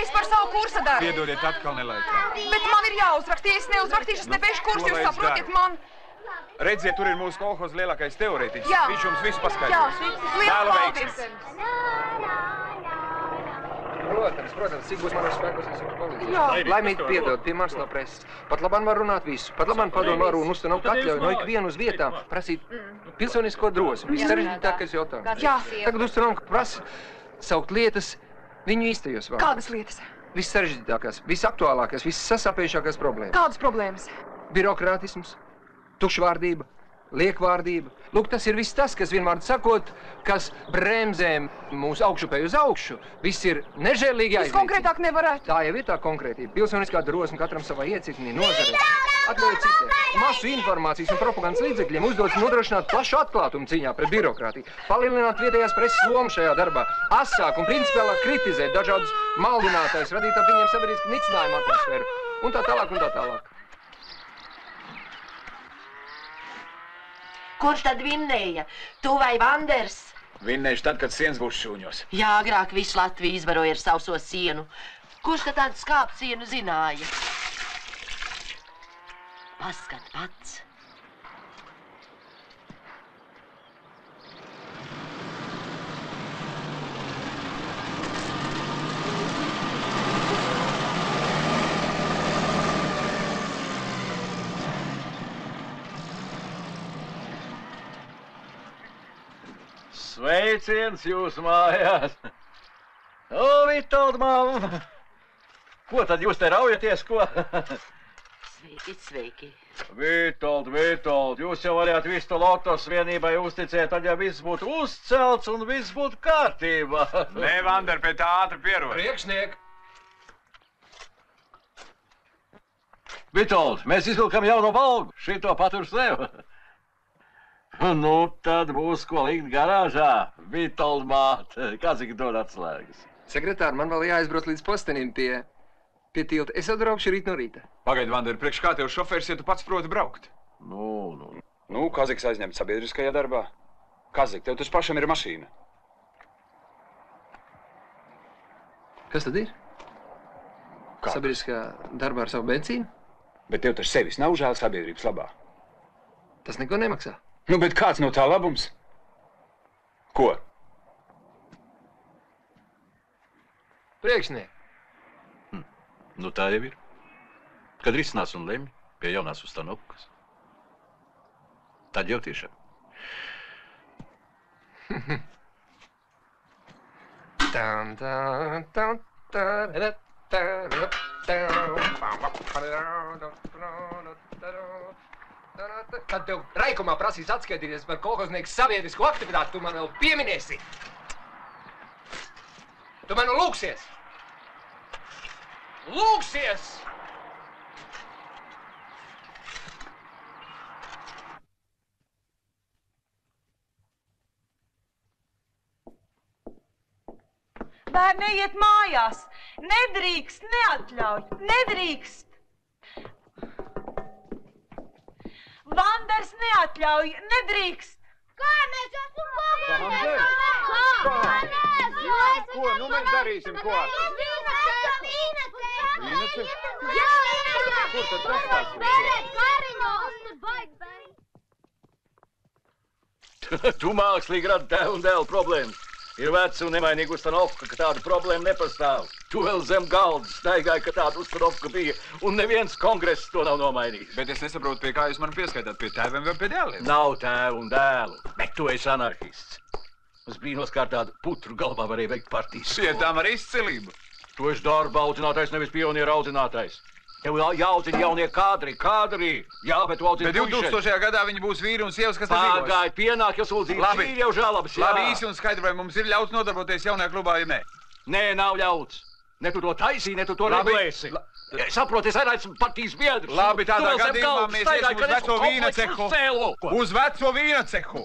Es par savu kursa daru. Piedodiet, atkal nelaikā. Bet man ir jāuzraksta, ja es neuzrakstīšu, es nebeigšu kursu, jūs saprotiet man. Redziet, tur ir mūsu kolhozs lielākais teorētiķis. Jā. Viņš jums visu paskaidros. Liels paldies. Protams, cik būs manos spēkos, es jums palīdzu. Jā. Laimīgi piedod, pie manis no preses. Pat labāk var runāt visu. Pat labāk padomu varu un uztenot atļauju no ikvienu uz vietām prasīt pilsonisko drosmi. Viss sarežģītākais jautājums. Jā. Tagad uztenot, ka prasa saukt lietas viņu īstajos vārdos. Kādas lietas? Viss sarežģītākās, visaktuālākās, vissasāpējušākās problēmas. Kādas problēmas? Birokrātisms, tukšvārdība, liekvārdība. Lūk, tas ir viss tas, kas vienmēr sakot, kas bremzē mūsu augšupēju uz augšu. Viss ir nežēlīgi Jūs konkrētāk nevarētu. Tā jau ir tā konkrētība. Pilsoniskā drosme katram savā ieciknī nozarē. Atļaujiet citēt. Masu informācijas un propagandas līdzekļiem uzdodas nodrošināt plašu atklātumu cīņā pret birokrātiju, palielināt vietējās preses lomu šajā darbā, asāk un principiālāk kritizēt dažādus maldinātājus, radīt ap viņiem sabiedrisku nicinājumu atmosfēru un tā tālāk un tā tālāk. Kurš tad vinnēja? Tu vai Vanders? Vinnēšu tad, kad sienas būs šūņos. Jā, agrāk visu Latviju izvaroja ar sauso sienu. Kurš tad tādu skāpu sienu zināja? Paskat pats. Sveiciens jūsu mājās! O, Vitold, mamma! Ko tad jūs te raujaties, ko? Sveiki, sveiki. Vitold, jūs jau varētu visu to Lotos vienībai uzticēt, tad ja viss būtu uzcelts un viss būtu kārtībā. Nē, Vander, pie tā ātri pierod. Priekšniek! Vitold, mēs izvilkam jauno valgu, šito patur sev. Nu, tad būs ko likt garāžā. Vitold māte, kāds ir dod atslēgas? Sekretāri, man vēl jāizbrauc līdz postenim pie tilta. Es atbraukšu rīt no rīta. Pagaid, Vander, priekš kā tev šofērs, ja tu pats proti braukt? Nu, Kaziks aizņemts sabiedriskajā darbā. Kazik, tev taču pašam ir mašīna. Kas tad ir? Kā? Sabiedriskā darbā ar savu benzīnu? Bet tev taču sevis nav žēl sabiedrības labā. Tas neko nemaksā. Nu, bet kāds no tā labums? Ko? Priekšniek. Nu, tā jau ir. Kad risinās un lemj pie jaunās ustanovkas. Tad jau tiešām. Kad tev raikumā prasīs atskaitīties par kolhoznieku sabiedrisko aktivitāti, tu man vēl pieminēsi. Tu manu lūgsies. Lūgsies! Bērni, iet mājās. Nedrīkst, neatļauj. Nedrīkst. Vanders neatļauj. Nedrīkst. Kā mēs esam Vanders? Ko? Nu mēs darīsim, ko? Vīnece? Jā! Kur tad tas tāds? Bērēt, Kariņos, tur baigi bērēt. Tu mākslīgi rada dēlu un dēlu problēmas. Ir veca un nemainīga Ustanovka, ka tāda problēma nepastāv. Tu vēl zem galda staigāji, ka tāda Ustanovka bija, un neviens kongress to nav nomainījis. Bet es nesaprotu, pie kā jūs mani pieskaitāt, pie tēviem vai pie dēliem? Nav tēvu un dēlu, bet tu esi anarhists. Es brīnos, kā ar tādu putru galvā varēja veikt partijas. Sietām ar izcilību. Tu esi darba audzinātais, nevis pionieru audzinātais. Tev jāaudzina jaunie kādri. Jā, bet tu audzini puišiem. Bet 2000. gadā viņi būs vīri un sievas, kas te dzīvos. Pagaid, pienāk jau sūdzības. Labi. Ir jau žēlabas, jā. Labi, īsi un skaidri, vai mums ir ļauts nodarboties jaunajā klubā, ja nē? Nē, nav ļauts. Ne tu to taisī, ne tu to regulēsi. Saproti, es arī esmu partijas biedrs. Labi, tādā gadījumā mēs iesim uz veco vīna cehu. Uz veco vīna cehu.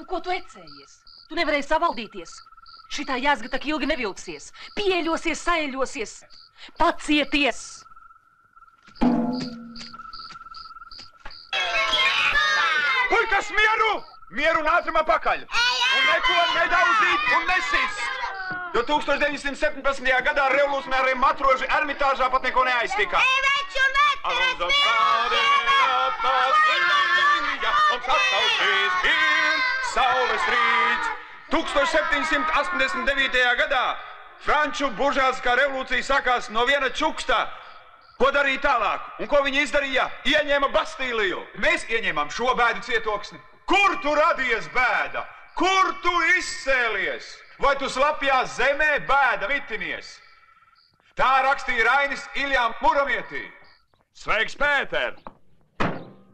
Nu, ko tu ecējies? Tu nevarēji savaldīties. Šitā jāzga tak ilgi nevilksies. Pieeļosies, saeļosies. Pacieties! Puikas, mieru! Mieru un ātrumā pakaļ! Un neko nedaudzīt un nesist! Jo 1917. gadā revolucionāriem matroži Ermitāžā pat neko neaiztika. Alonso un sastausies ir saules rīts. 1789. gadā Franču buržāziskā revolūcija sākās no viena čuksta. Ko darīja tālāk? Un ko viņi izdarīja? Ieņēma Bastīliju. Mēs ieņēmām šo bēdu cietoksni. Kur tu radies bēda? Kur tu izcēlies? Vai tu slapjā zemē bēda mitinies? Tā rakstīja Rainis Iljām Muramietī. Sveiks, Pēter!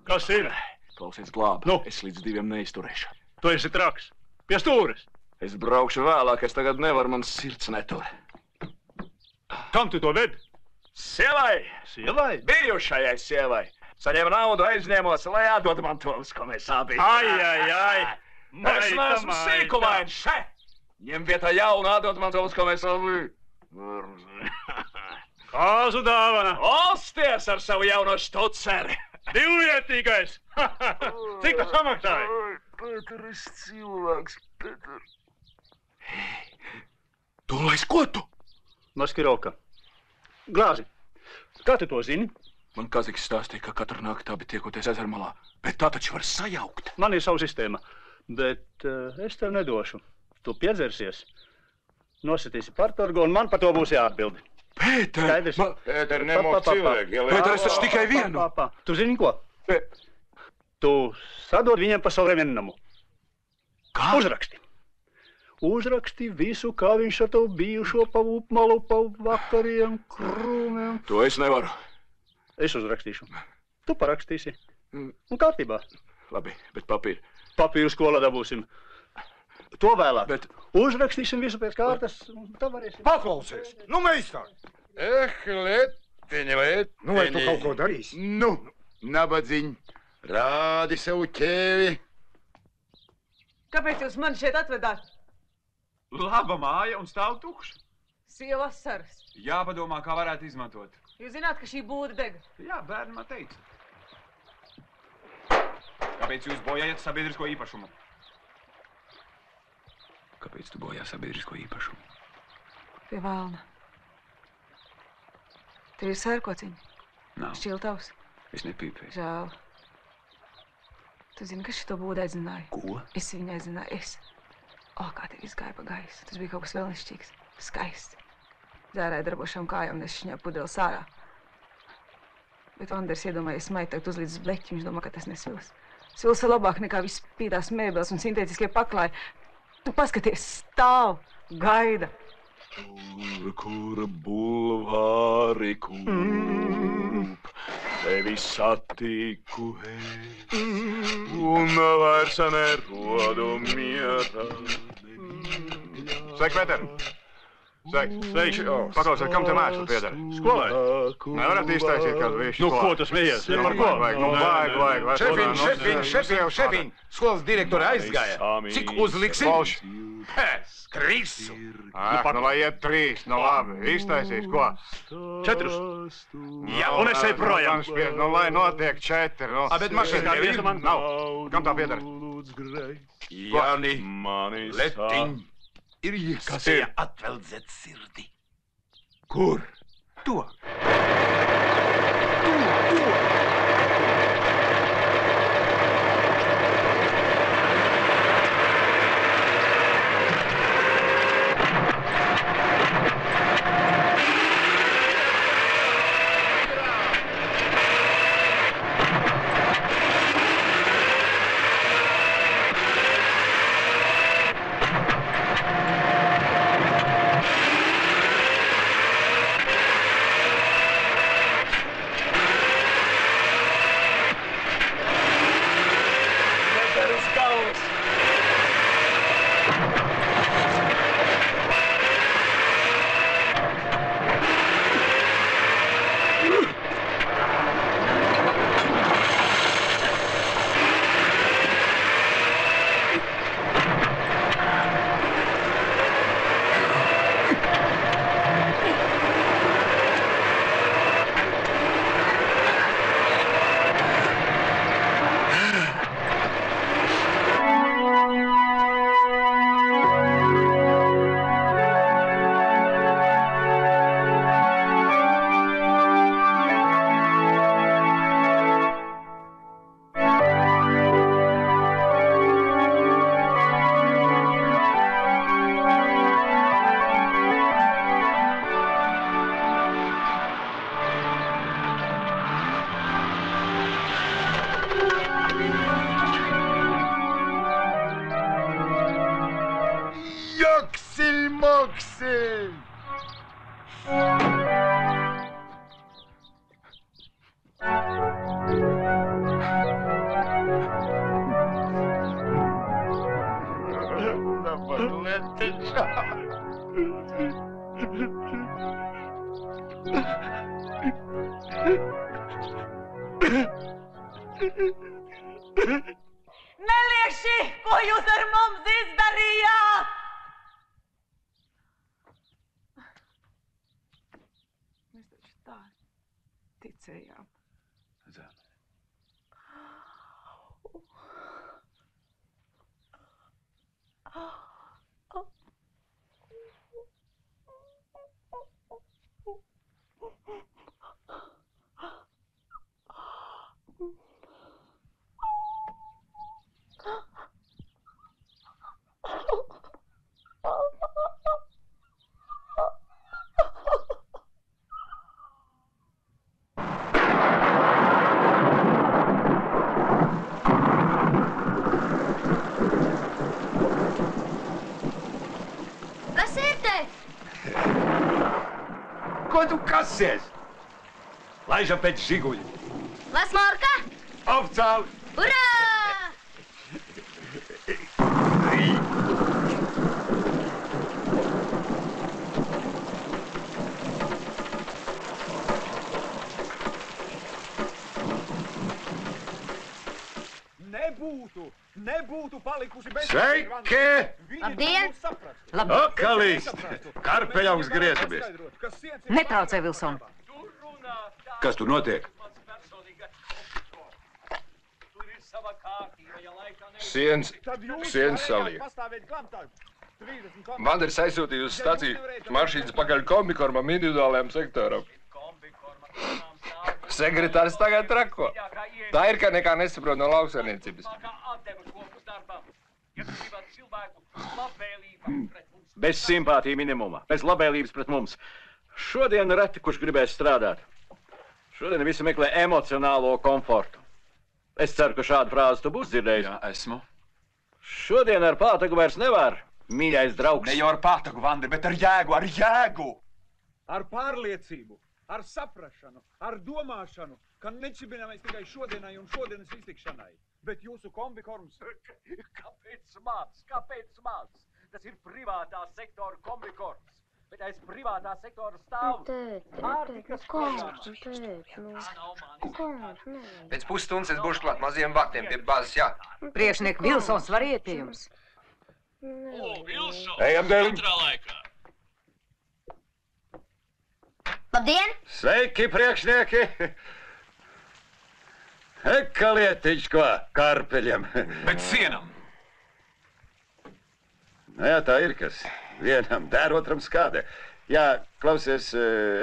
Kas ir? Klausies, glāb. Nu? Es līdz 2 neizturēšu. Tu esi traks. Pie stūres. Es braukšu vēlāk, es tagad nevaru, man sirds netur. Kam tu to ved? Sievai! Sievai? Bijušajai sievai! Saņem naudu, aizņēmos, lai atdod man to, uz ko mēs abi. Ai! Es neesmu sīkumains, še! Ņem vietā jaunu, atdod man to, uz ko mēs abi. Kāzu dāvana! Osties ar savu jauno štuceri! Divvietīgais! Cik tas samaksāja? Pēter, es cilvēks, Pēter. Tu laiz ko tu? Maskirovka. Glāzi, kā tu to zini? Man Kaziks stāstīja, ka katru nakti abi tiekoties ezermalā, bet tā taču var sajaukt. Man ir savu sistēma, bet es tev nedošu. Tu piedzersies, nositīsi partorgu un man par to būs jāatbildi. Pēter! Pēter, nemok cilvēki. Pēter, es taču tikai vienu. Tu zini ko? Tu sadod viņiem pa savu reviennamu. Kā? Uzraksti. Uzraksti visu, kā viņš ar tavu bijušo pa upmalu, pa vakariem, krūmiem. To es nevaru. Es uzrakstīšu. Tu parakstīsi. Un kārtībā. Labi, bet papīri. Papīru skolā dabūsim. To vēlāk. Bet... Uzrakstīsim visu pēc kārtas, un tā varēsim. Paklausies! Nu, meistā! Letiņa. Nu, vai tu kaut ko darīsi? Nu, nabadziņ, rādi savu ķēvi. Kāpēc jūs mani šeit atvedāt? Laba māja un stāv tukša. Sieva asaras. Jāpadomā, kā varētu izmantot. Jūs zināt, ka šī būda deg? Jā, bērni man teica. Kāpēc jūs bojājat sabiedrisko īpašumu? Kāpēc tu bojā sabiedrisko īpašumu? Pie valna. Tev ir sērkociņi? Nav. Šķiltavs? Es nepīpēju. Žēl. Tu zini, kas šito būdu aizināja? Ko? Es viņu aizināju, es. O, kā tev izgāja pa gaisu. Tas bija kaut kas vēlnišķīgs. Skaists. Dzērāja darbošām kājām, nes šņā pudeles ārā. Bet Vanders iedomājies maitakt uzlīdz uz bleķi, viņš domā, ka tas nesvils. Svils ir labāk nekā viss pītās mēbeles un sintētiskie paklāji. Tu paskaties, stāv, gaida. Kur bulvāri kūp, tevi satiku, un vairs nerodu mierā. Sveiki, Pēter! Sveiki! Paklausiet, kam te mēslu pieder? Skolai! Nevarat iztaisīt kādu višu Nu, ko tas smējies? Par ko? Vajag. Šefiņ! Skolas direktori aizgāja. Cik uzliksim? Pauši. Krisu! Nu, lai iet 3, nu labi. Iztaisīs, ko? 4. Jā, Un es eju projām. Nu, lai notiek 4, nu. Bet mašīna tev ir? Nav. Kam tā pieder? Jāni, letiņ. Ir iespēja atveldzēt sirdi. Kur? To. Nelieši, ko jūs ar mums izdarījāt? Mēs taču tā ticējām. Kas ir te? Ko tu kasies? Laižam pēc žiguļa. Vas Morka? Oficiāli! Urā! Nebūtu palikusi bez... Sveiki! Labdien! Akalīst! Karpeļaugs griezamies! Netraucē, Vilson. Kas tur notiek? Siens salīja. Vanders aizsūtīja uz staciju mašīnas pakaļ kombikormam individuālajam sektoram. Sekretārs tagad trako. Tā ir, ka nekā nesaprot no lauksaimniecības. Bez simpātija minimuma, bez labēlības pret mums. Šodien reti, kurš gribēs strādāt. Šodien visi meklē emocionālo komfortu. Es ceru, ka šādu frāzi tu būsi dzirdējis. Jā, esmu. Šodien ar pātagu vairs nevar, mīļais draugs. Ne jau ar pātagu, Vandi, bet ar jēgu, ar jēgu! Ar pārliecību. ar saprašanu, ar domāšanu, ka nečibinamies tikai šodienai un šodienas iztikšanai, bet jūsu kombikorms. Kāpēc maz? Tas ir privātā sektora kombikorms. Bet aiz privātā sektora stāv ārtikas Pēc pusstundas es būšu klāt maziem vaktiem pie bāzes, jā. Priekšniek Vilsons var iet pie jums. Ejam, dēļ. Labdien! Sveiki, priekšnieki! Eka lietiņš, karpeļam. Bet sienam. Jā, tā ir, kas vienam dēr, otram skādē. Jā, klausies,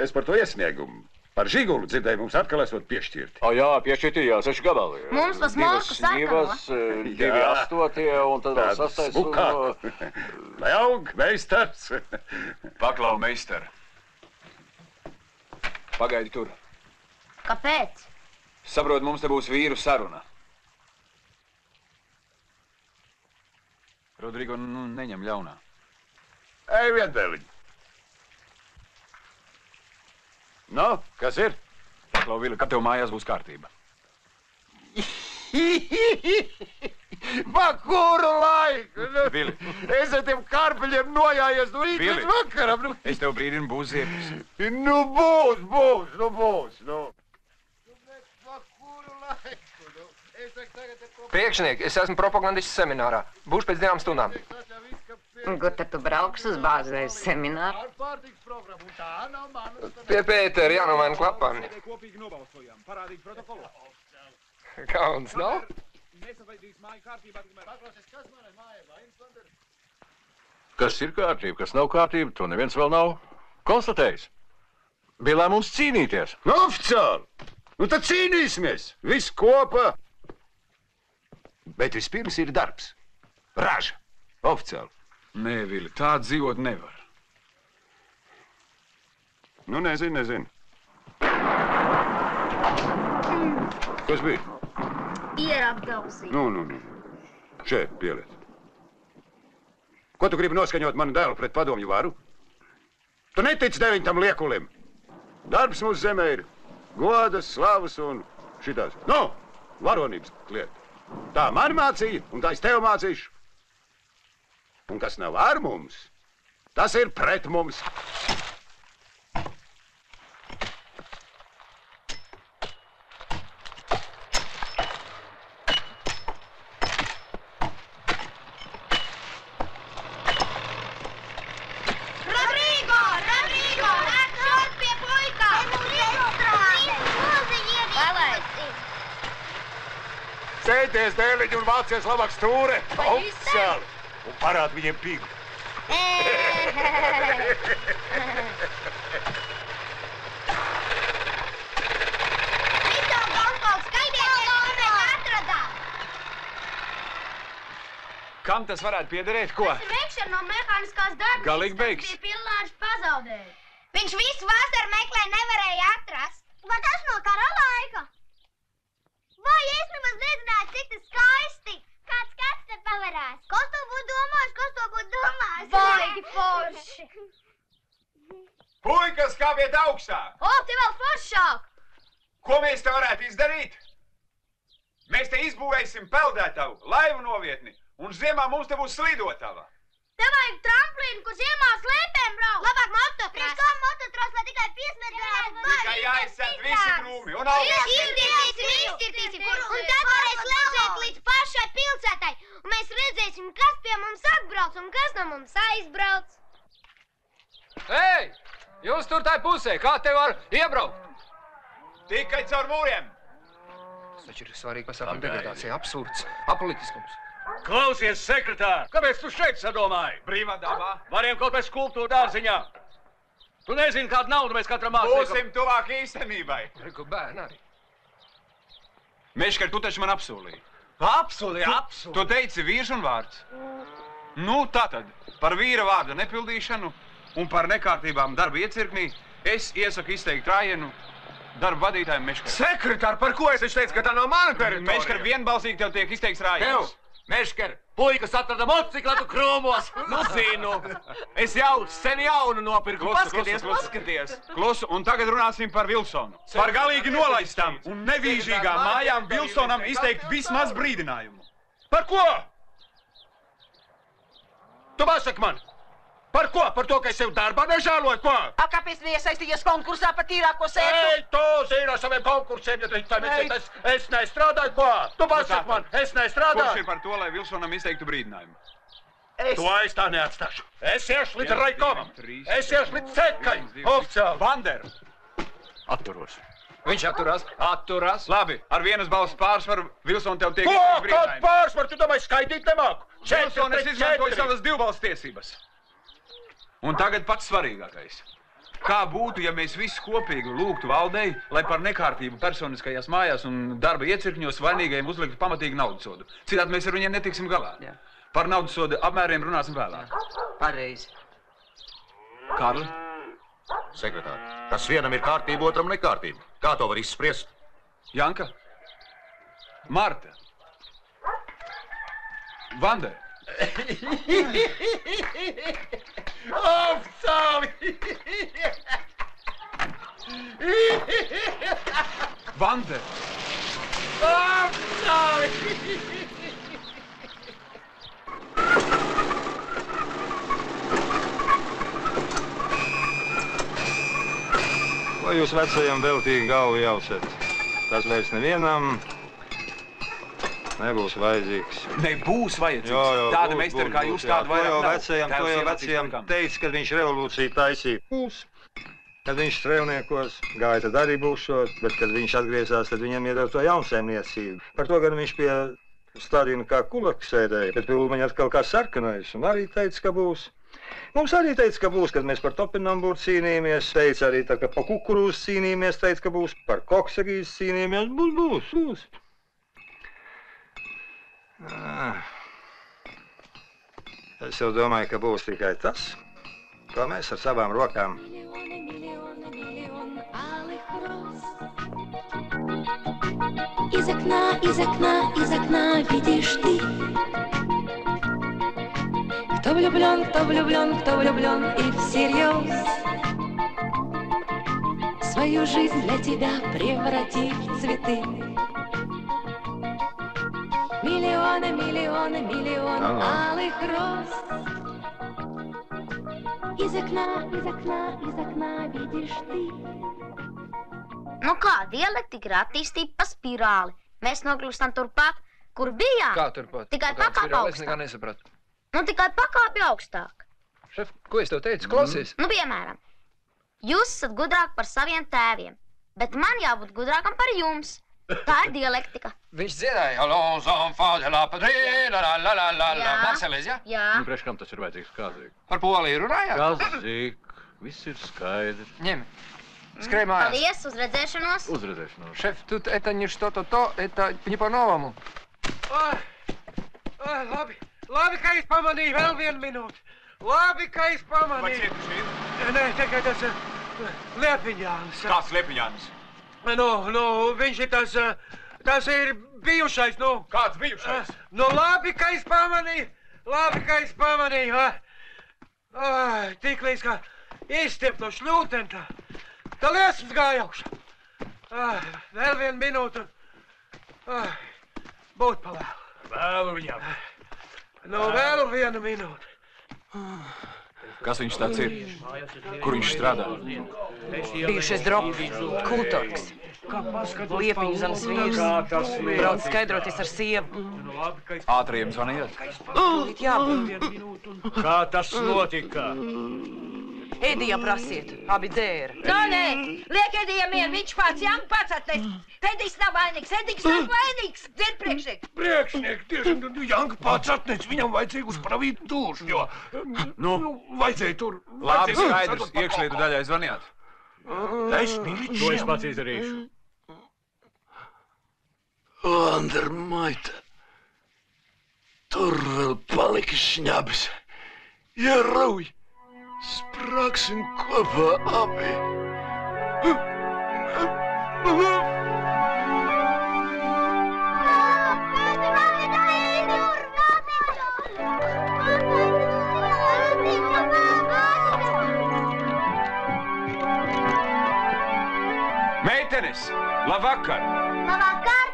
es par to iesniegumu. Par Žigulu dzirdēju, mums atkal esot piešķirti. Jā, piešķirti, jā, 6 gabali. Mums tas Morku sarkano. 2 8 un tad vēl 6. Lai aug, meistars. Paklau, meistar. Pagaidi tur. Kāpēc? Saprot, mums te būs vīru saruna. Rodrigo, neņem ļaunā. Ej, viendēliņ. Kas ir? Paklau, Vili, kad tev mājās būs kārtība? Pa kuru laiku? Vili. Es ar tiem karpeļiem nojājies no rīta līdz vakaram. Es tev brīdinu, būs ziepes. Būs. Pa kuru laiku? Priekšniek, es esmu propagandists seminārā. Būšu pēc 2 stundām. Kur tad tu brauks uz bāzes semināru? Pie Pētera jānomaina klapām. Kauns nav? Kas ir kārtība, kas nav kārtība, to neviens vēl nav konstatējis. Bija lēmums cīnīties. Oficiāli! Tad cīnīsimies! Viss kopā! Bet vispirms ir darbs. Raža. Oficiāli. Nē, Vili, tā dzīvot nevar. Nezinu. Kas bija? Ierapgausī. Šeit, pieliet. Ko tu gribi noskaņot manu dēlu pret padomju varu? Tu netici 9. liekulim. Darbs mūsu zemē ir godas, slavas un šitās. Varonības lieta. Tā man mācīja, un tā es tev mācīšu. Un kas nav ar mums, tas ir pret mums. Rodrigo! Nāk šot pie puikā! Sēties, dēliņi, un vācies labāk stūre. Oficiāli. Un parād viņiem pigu. Visam Gonkols, skaidieties, ko mēs atradām! Kam tas varētu piederēt, ko? Tas ir veikšana no mehāniskās darbības, Galīgi beigs. kas bija Pillārs pazaudējis. Viņš visu vasaru meklē, nevarēja atrast. Vai tas no kara laika? Vai es nemaz nezināju, cik tas skaisti? Kāds skats te pavarās? Kas to būtu domājis? Baigi forši! Puikas, kāpiet augstā! Te vēl foršāk! Ko mēs te varētu izdarīt? Mēs te izbūvēsim peldētavu, laivu novietni, un ziemā mums te būs slidotava. Te vajag tramplīnu, kur ziemā slēpēm brauc. Labāk motocross. Priekš kā motocross, lai tikai piesmērģējās. Tikai jāizsēt visi krūmi un augi. Iztirtīsim. Un tad varēs lezēt līdz pašai pilsētai. Un mēs redzēsim, kas pie mums atbrauc un kas no mums aizbrauc. Ei! Jūs tur tai pusē, kā te var iebraukt? Tikai caur mūriem. Tas taču ir svarīgi pasākuma degradācija, absurds, apolitiskums. Klausies, sekretār! Kāpēc tu šeit sadomāji? Brīvā dabā. Variem kaut pēc kultūra dārziņā. Tu nezini, kādu naudu mēs katram mācīsim. Būsim tuvāk īstenībai. Reku bērni arī. Meškar, tu taču man apsolīji. Apsolīji. Tu teici vīršunvārds. Tātad, par vīra vārda nepildīšanu un par nekārtībām darba iecirknī es iesaku izteikt rājienu darba vadītājiem Meškar. Sekretār, par ko es teicu, ka tā nav mana teritorija? Meškar, vienbalsīgi tev tiek izteikts rājiens. Meškar, Puikas atrada motociklatu krūmos. Nu zinu. Es jau sen jaunu nopirku. Paskaties. Klusu, un tagad runāsim par Vilsonu. Par galīgi nolaistām un nevīžīgām mājām Vilsonam izteikt vismaz brīdinājumu. Par ko? Tu pasaki man. Par ko? Par to, ka es sev darbā nežēloju, ko? A, kāpēc neiesaistījies konkursā par tīrāko sēklu? Ei, tu zini ar saviem konkursiem, ja es nestrādāju, ko? Tu pasaki man, es nestrādāju. Kurš ir par to, lai Vilsonam izteiktu brīdinājumu? To es tā neatstāšu. Es iešu līdz Raikomam. Es iešu līdz Cekai. Oficiāli. Vander. Atturos. Viņš atturās. Labi, ar vienas balss pārsvaru Vilsona tev tiek Ko? Kādu pārsvaru? Tu domāji skaidīt nemāku? Vilsona, es izmantoju savas divbalss tiesības. Un tagad pats svarīgākais. Kā būtu, ja mēs visi kopīgi lūgtu valdei, lai par nekārtību personiskajās mājās un darba iecirkņos vainīgajiem uzliktu pamatīgi naudasodu? Citādi mēs ar viņiem netiksim galā. Jā. Par naudasodu apmēriem runāsim vēlāk. Pareizi. Kārli? Sekretāri, kas vienam ir kārtība, otram nekārtība. Kā to var izspriest? Janka? Marta? Vande? Oficiāli! Vande! Oficiāli! Ko jūs vecajam veltīgi galvu jaucat? Tas vairs nevienam nebūs vajadzīgs. Nebūs vajadzīgs? Jo, tāda meistara kā jūs tādu vairāk nav. To jau vecajam teica, kad viņš revolūciju taisīja. Būs. Kad viņš strēlniekos, gāja, tad arī būšot, bet kad viņš atgriezās, tad viņam iedod to jaunsaimniecību. Par to gan viņš pie Stalina kā kulaka sēdēja, bet Ulmaņa atkal kā sarkanais, un arī teica, ka būs. Mums arī teica, ka būs, kad mēs par Topinambūru cīnījāmies, teica arī tā, ka par kukurūzu cīnījāmies, teica, ka būs, par koksagīzi cīnījāmies, būs. Es jau domāju, ka būs tikai tas, ko mēs ar savām rokām. Из окна видишь ты. Кто влюблен и всерьез свою жизнь для тебя превратит в цветы. Миллионы алых роз. Из окна видишь ты. Nu kā, dialektika ir attīstība pa spirāli. Mēs nokļūstam turpat, kur bijām. Kā turpat? Tikai pakāpj augstāk. Es nekā nesapratu. Nu, tikai pakāpj augstāk. Šef, ko es tev teicu? Klausies. Nu, piemēram, jūs esat gudrāk par saviem tēviem, bet man jābūt gudrākam par jums. Tā ir dialektika. Viņš dziedāja. Allons enfants de la patrie, la Marselēs, ja? Jā. Nu, priekš kam tas ir vajadzīgs Kāzīk? Par Poliju runājāt? Kāzīk, viss ir skaidrs. Ņem. Скрой маяс. Paldies, uz redzēšanos. Uz redzēšanos. Шеф, тут это не что-то то, это не по-новому. Labi, ka es pamanīju vēl vienu minūti. Labi, ka es pamanīju. Vai cietuši ir? Nē, tikai tas Liepiņānis. Kāds Liepiņānis? Nu, viņš ir tas ir bijušais, nu. Kāds bijušais? Nu, labi, ka es pamanīju. Tik līdz kā izstiept no šļūtenta. Tā liesmas gāja augšā. Vēl vienu minūtu. Būt pa vēlu. Vēlu viņam. Nu, vēl vienu minūti. Kas viņš tāds ir? Kur viņš strādā? Bijušais drops, kultorgs. Liepiņu zemes vīrs. Brauc skaidroties ar sievu. Ātriem zvanījāt? Jābūt. Kā tas notika? Edijam prasiet, abi dzēra. Nē, liek Edijam mieru, viņš pats, Janka pats atnes. Edijs nav vainīgs, dzird priekšnieks. Priekšnieks, tieši Janka pats atnes, viņam vajadzēja uz pravītu dušu, jo, vajadzēja tur. Labi, skaidrs, iekšlietu daļai zvanījāt. Es miličiem. To es pats izdarīšu. Vandermaita, tur vēl palika šņabis. Ja rauj. Sprāksim kopā abi. Meitenes, labvakar! Labvakar!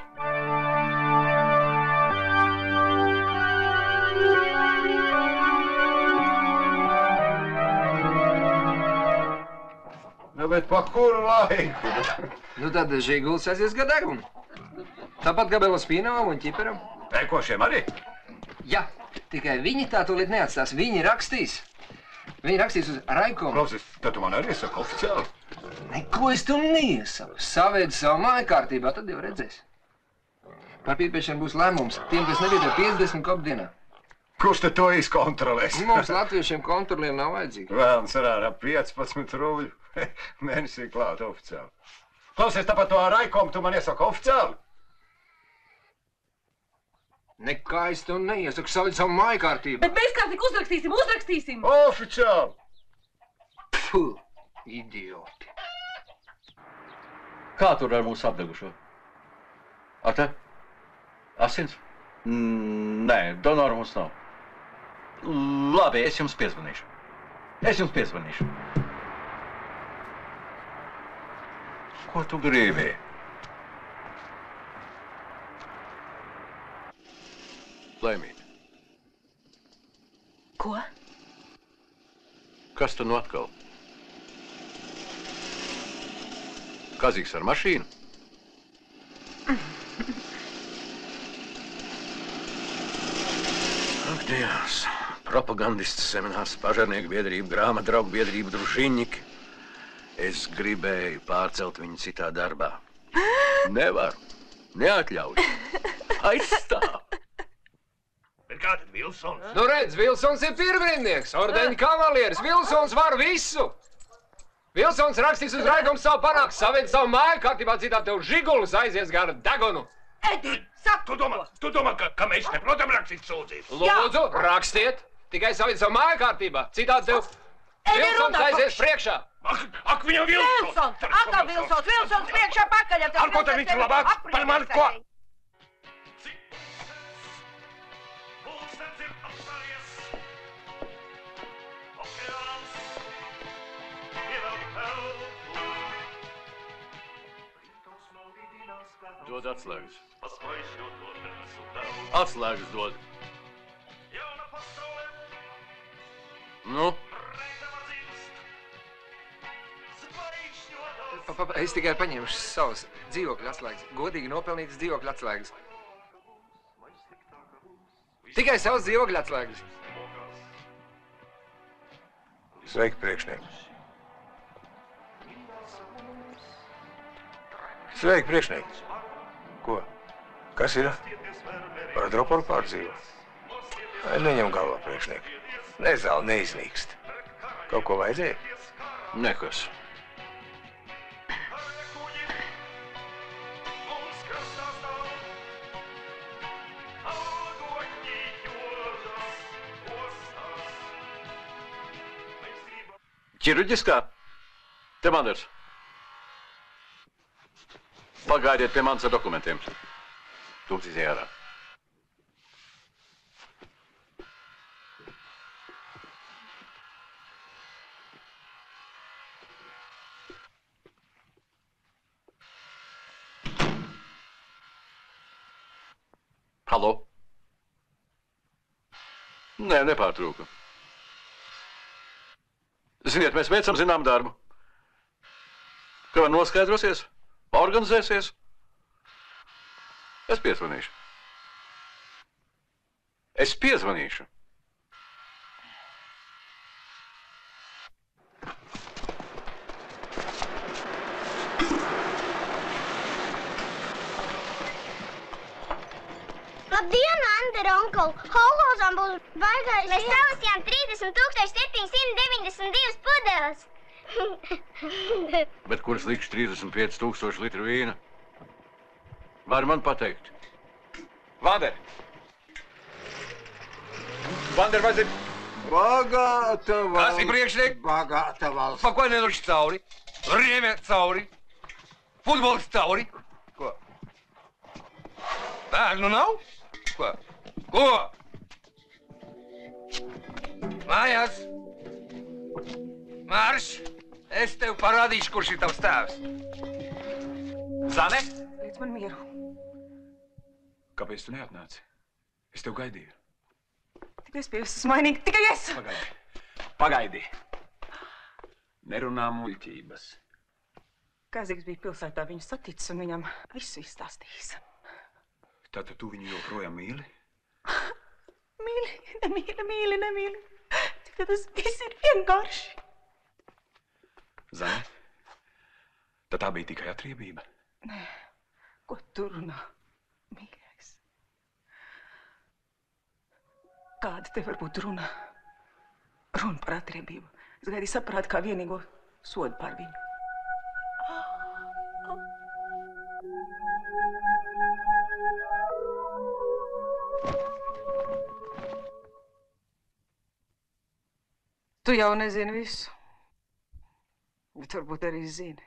Nu, bet pa kuru laiku? Nu, tad Žiguls aizies gadagum. Tāpat kā Belospīnovam un Ķiperam. Teikošiem arī? Jā, tikai viņi tā tūlīt neatstās. Viņi rakstīs. Viņi rakstīs uz Raikomu. Klausies, tad tu man arī iesaki oficiāli? Neko es tu neiesaku. Savēdi savu māju kārtībā, tad jau redzēs. Par pīpēšanu būs lēmums. Tiem, kas nevietē 50 kopdienā. Kurš te to izkontrolēs? Mums latviešiem kontroliem nav vajadzīgi. Vēlams ar 15 rubļu. Mēnesī klāt oficiāli. Klausies, tāpat to Raikomu tu man iesaki oficiāli? Nekā es tev neiesaku, savēdi savu māju kārtību. Bet mēs kā tik uzrakstīsim! Oficiāli! Puh, idioti. Kā tur ar mūsu apdegušo? Ar te? Asins? Nē, donoru mums nav. Labi, es jums piezvanīšu. Ko tu gribi? Laimīt. Ko? Kas tu nu atkal? Kazīgs ar mašīnu? Ak, Dievs. Propagandists seminārs, pažarnieku biedrība, grāmatdraugu biedrība, družiņņiki. Es gribēju pārcelt viņu citā darbā. Nevaru. Neatļauju. Aizstāv. Bet kā tad Vilsons? Nu redz, Vilsons ir pirmrindnieks, ordeņa kavalieris. Vilsons var visu. Vilsons rakstīs uz Raikomu savu panāks, savēdi savu māju kārtībā, citā tev Žigulis aizies gar degunu. Edi, saka! Tu domā, ka mēs neprotam rakstīt sūdzības? Lūdzu, rakstiet. Tikai savēdi savu māju kārtībā, citā tev Vilsons aizies priekšā. Ak, viņam Vilsons! Atkal Vilsons priekšā pakaļ. Ar ko tad viņš ir labāks par mani ko? Dod atslēgas. Atslēgas dod. Nu? Es tikai paņemšu savas dzīvokļa atslēgas. Godīgi nopelnītas dzīvokļa atslēgas. Tikai savas dzīvokļa atslēgas. Sveiki, priekšniek. Sveiki, priekšniek. Ko? Kas ir? Par droporu pārdzīvo? Neņem galvā, priekšniek. Nezāli, neiznīkst. Kaut ko vajadzēja? Nekas. Ķirurģiskā? Te mandars. Pagaidiet pie manis ar dokumentiem. Tūkstīs ārā. Halo? Nē, nepārtrūka. Ziniet, mēs veicam zinām darbu. Kā noskaidrosies? Organizēsies? Es piezvanīšu. Labdien, Ander, onkul! Holozam būs baigais. Mēs salasījām 30,792 pudeles. Bet kuras likšu 35,000 litru vīna? Vari man pateikt? Vander! Vander, vajadzēja... Bagāta valsts. Kas ir priekšniek? Bagāta valsts. Pa ko nedoši cauri? Rieme cauri? Futbols cauri? Ko? Bērnu nav? Ko? Ko? Mājās? Marš! Es tev parādīšu, kurš ir tavs tēvs. Zane? Liec man mieru. Kāpēc tu neatnāci? Es tev gaidīju. Tikai es pie jums esmu mainīga, tikai es! Pagaidi. Nerunā muļķības. Kazīgs bija pilsētā viņu saticis un viņam visu izstāstījis. Tātad tu viņu joprojām mīli? Nemīli. Tikai tas viss ir vienkārši. Zane, tad tā bija tikai atriebība? Nē, ko tu runā, mīļais? Kāda te var būt runa? Runa par atriebību. Es gaidīju saprāt kā vienīgo sodu par viņu. Tu jau nezini visu, bet varbūt arī zini.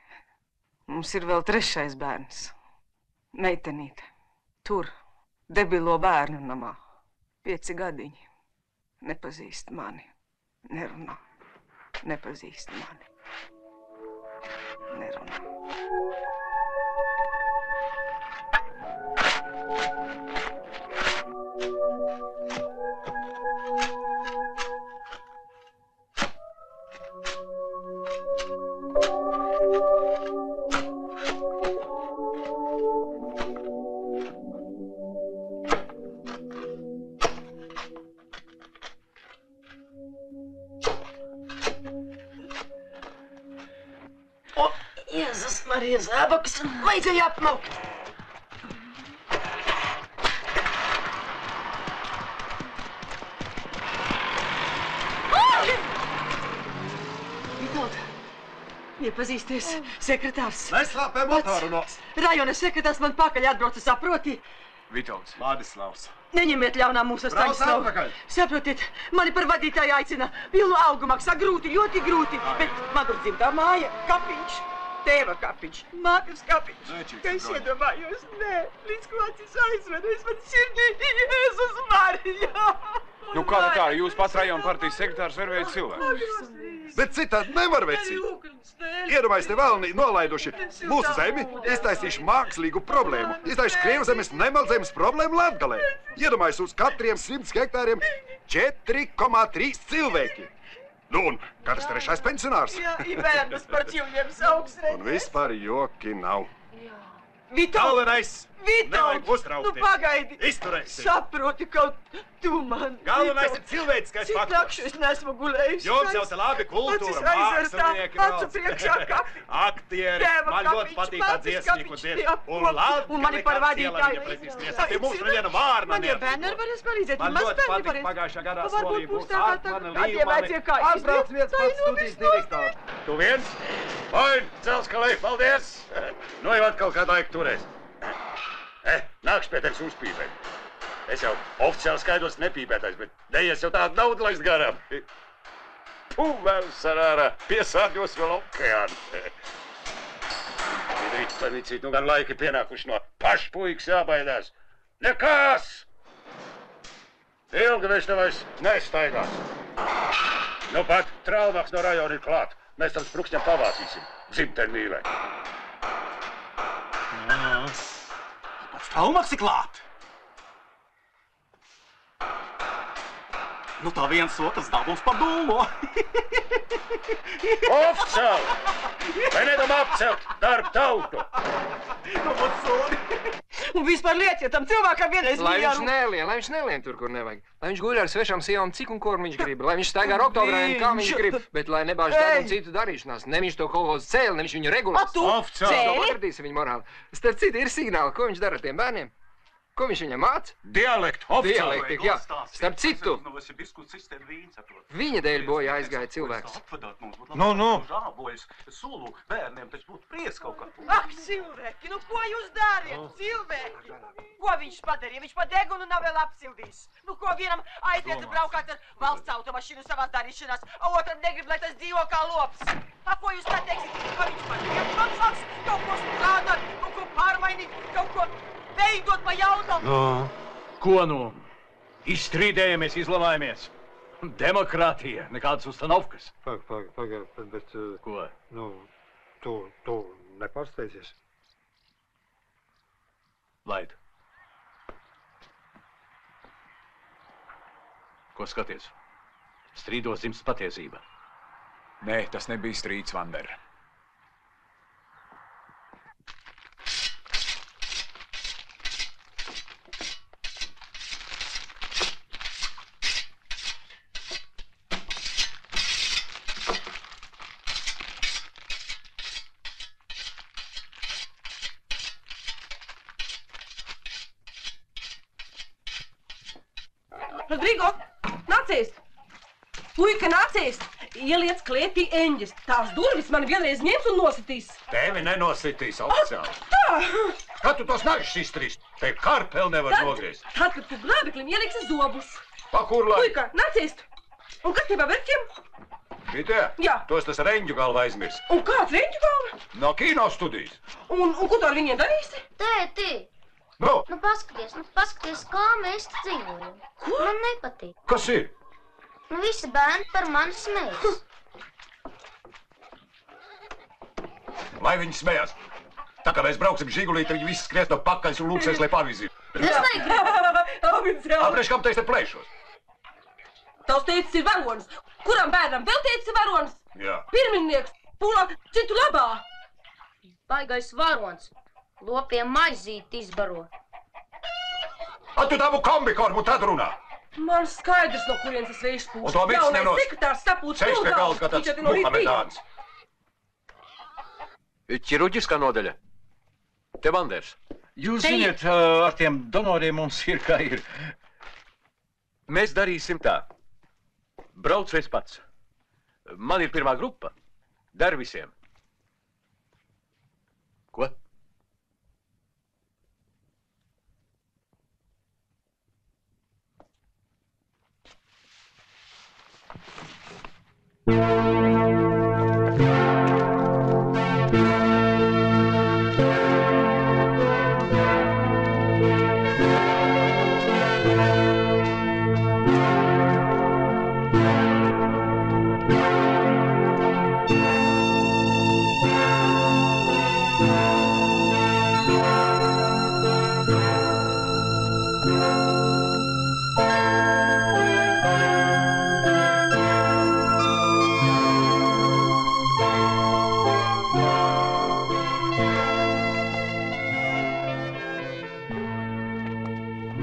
Mums ir vēl trešais bērns, meitenīte. Tur, debilo bērnu namā, 5 gadiņi. Nepazīst mani, nerunā. Nepazīst mani, nerunā. Jēzus, Marija, zābakus vajadzēja apmaukt. Vitold, iepazīsties, sekretārs. Neslāpē motoru no... Rajona sekretārs man pakaļ atbrauca, saproti? Vitolds. Ladislavs. Neņemiet ļaunā mūsu staņas nav. Saprotiet, mani par vadītāju aicina. Pilnu algu maksā grūti, ļoti grūti. Bet man tur dzimtā māja, kapiņš. Tēva kapiņš, mātes kapiņš. Ka es iedomājos, nē, līdz ko acis aizvedu, es man sirdī, Jēzus Marija. Nu kā tā, jūs pats rajona partijas sekretārs vervēja cilvēku? Bet citādi nevar, veci. Iedomājies te vēlni nolaiduši mūsu zemi, iztaisījuši mākslīgu problēmu. Iztaisījuši Krievzemes nemalzemes problēmu Latgalē. Iedomājies uz katriem 100 hektāriem 4,3 cilvēki. Nu, un katrs trešais pensionārs. Jā, ir bērnas par ķivļiem sauks redz. Un vispār joki nav. Vitold! Galvenais! Vitold! Nevajag uztraukties. Nu pagaidi! Izturēsi! Saproti, kaut tu man... Galvenais ir cilvēciskais faktors. Cik nakšu es neesmu gulējis. Jums jau te labi kultūra, mākslinieki acu priekšā kapi. Aktieri, man ļoti patīk tā dziesmīku dziesmu. Un labi, un mani par vadītāju. Pie mums neviena vārna Man jau bērni varēs palīdzēt. Man ļoti patīk pagājušā gadā solīja būs Artmana Līmani. Atbrauc viens pats studijas direktors. Tu viens? Oin, Celskalē, paldies! Nu jau atkal kādu laiku turēs. Nākšu pie tevis uzpīpēt. Es jau oficiāli skaidros nepīpētājs, bet neies jau tādu naudu laist garām. Vērs sarārā, piesārņos vēl okeānu. Vidrīts panicīt, nu gan laiki pienākuši no pašpuikas jābaidās. Nekās! Ilgi viņš te vairs nestaigās. Nu pat traumaks no rajona ir klāt. Mēs tam sprukšņam pavācīsim. Dzimteni mīlēt. Pats traumaks ir klāt. Nu tā viens otrs dabums par dūmo. Oficiāli! Vai nedomā apcelt darbu tautu? Nu, būt sodi. Un vispār lieciet tam cilvēkam vienreiz lai viņš nelien tur, kur nevajag. Lai viņš guļ ar svešām sievām, cik un kur viņš grib. Lai viņš staigā ar oktobrēm, kā viņš grib. Bet lai nebāž dēļ un citu darīšanās. Ne viņš to kolhoz cēli, ne viņš viņu regulās. Oficiāli! Atradīsi viņu morāli. Starp citu ir signāli, ko viņš dara ar tiem bērniem. Ko viņš viņam māca? Dialektu, oficiāli. Dialektu, jā. Starp citu, viņa dēļ bojā aizgāja cilvēks. Nu. Sulu bērniem taču būtu prieks kaut kā. Ak, cilvēki, nu ko jūs dariet, cilvēki? Ko viņš padarīja? Viņš pa degunu nav vēl apsildījis. Nu ko vienam aiziet braukāt ar valsts automašīnu savās darīšanās, a otram negrib, lai tas dzīvo kā lops. A ko jūs pateiksit? Ko viņš padarīja? Maksāks kaut ko strādāt, kaut ko pārmainīt, kaut ko veidot pa jaunam. Ko nu? Izstrīdējamies, izlamājamies. Demokrātija, nekādas ustanovkas. Pagaid, bet... Ko? Nu, tu nepārsteidzies. Laid. Ko skaties? Strīdos dzimst patiesība. Nē, tas nebija strīds, Vander. Rodrigo, nācies! Puika, nācies! Ieliec klietī eņģes. Tās durvis mani vienreiz ņems un nositīs. Tevi nenositīs oficiāli. Kad tu tos nažus iztrīs, tev karpeli nevar nogriezt. Tad, kad tu glābeklim ieliksi zobus. Pa kur lai? Puika, nācies! Un kas tie pa verķiem? Šitie? Jā. Tos tas reņģu galva aizmirs. Un kāds reņģu galva? No kino studijas. Un ko tu ar viņiem darīsi? Tēti! Nu? Paskaties, kā mēs dzīvojam. Ko? Man nepatīk. Kas ir? Visi bērni par mani smejas. Lai viņi smējās. Tā kā mēs brauksim Žigulīti, viņi visi skries no pakaļas un lūksies, lai pavizītu. Es negribu. Oficiāli. Aprieš, kam teiks te plēšos? Tavs tētis ir varonis. Kuram bērnam vēl tētis ir varonis? Jā. Pirminieks, pulā citu labā. Baigais varonis. Lopiem maizīti izbaro. Tu tavu kombikormu tad runā. Man skaidrs, no kurienes tas vējš pūš. Un to miks nenos. Jaunais sekretārs sapūts Ceļš pie galda kā tāds Muhamedāns. Ķirurģiskā nodaļa. Te Vanders. Jūs ziniet, ar tiem donoriem mums ir kā ir. Mēs darīsim tā. Braucu es pats. Man ir pirmā grupa. Dar visiem. Ko?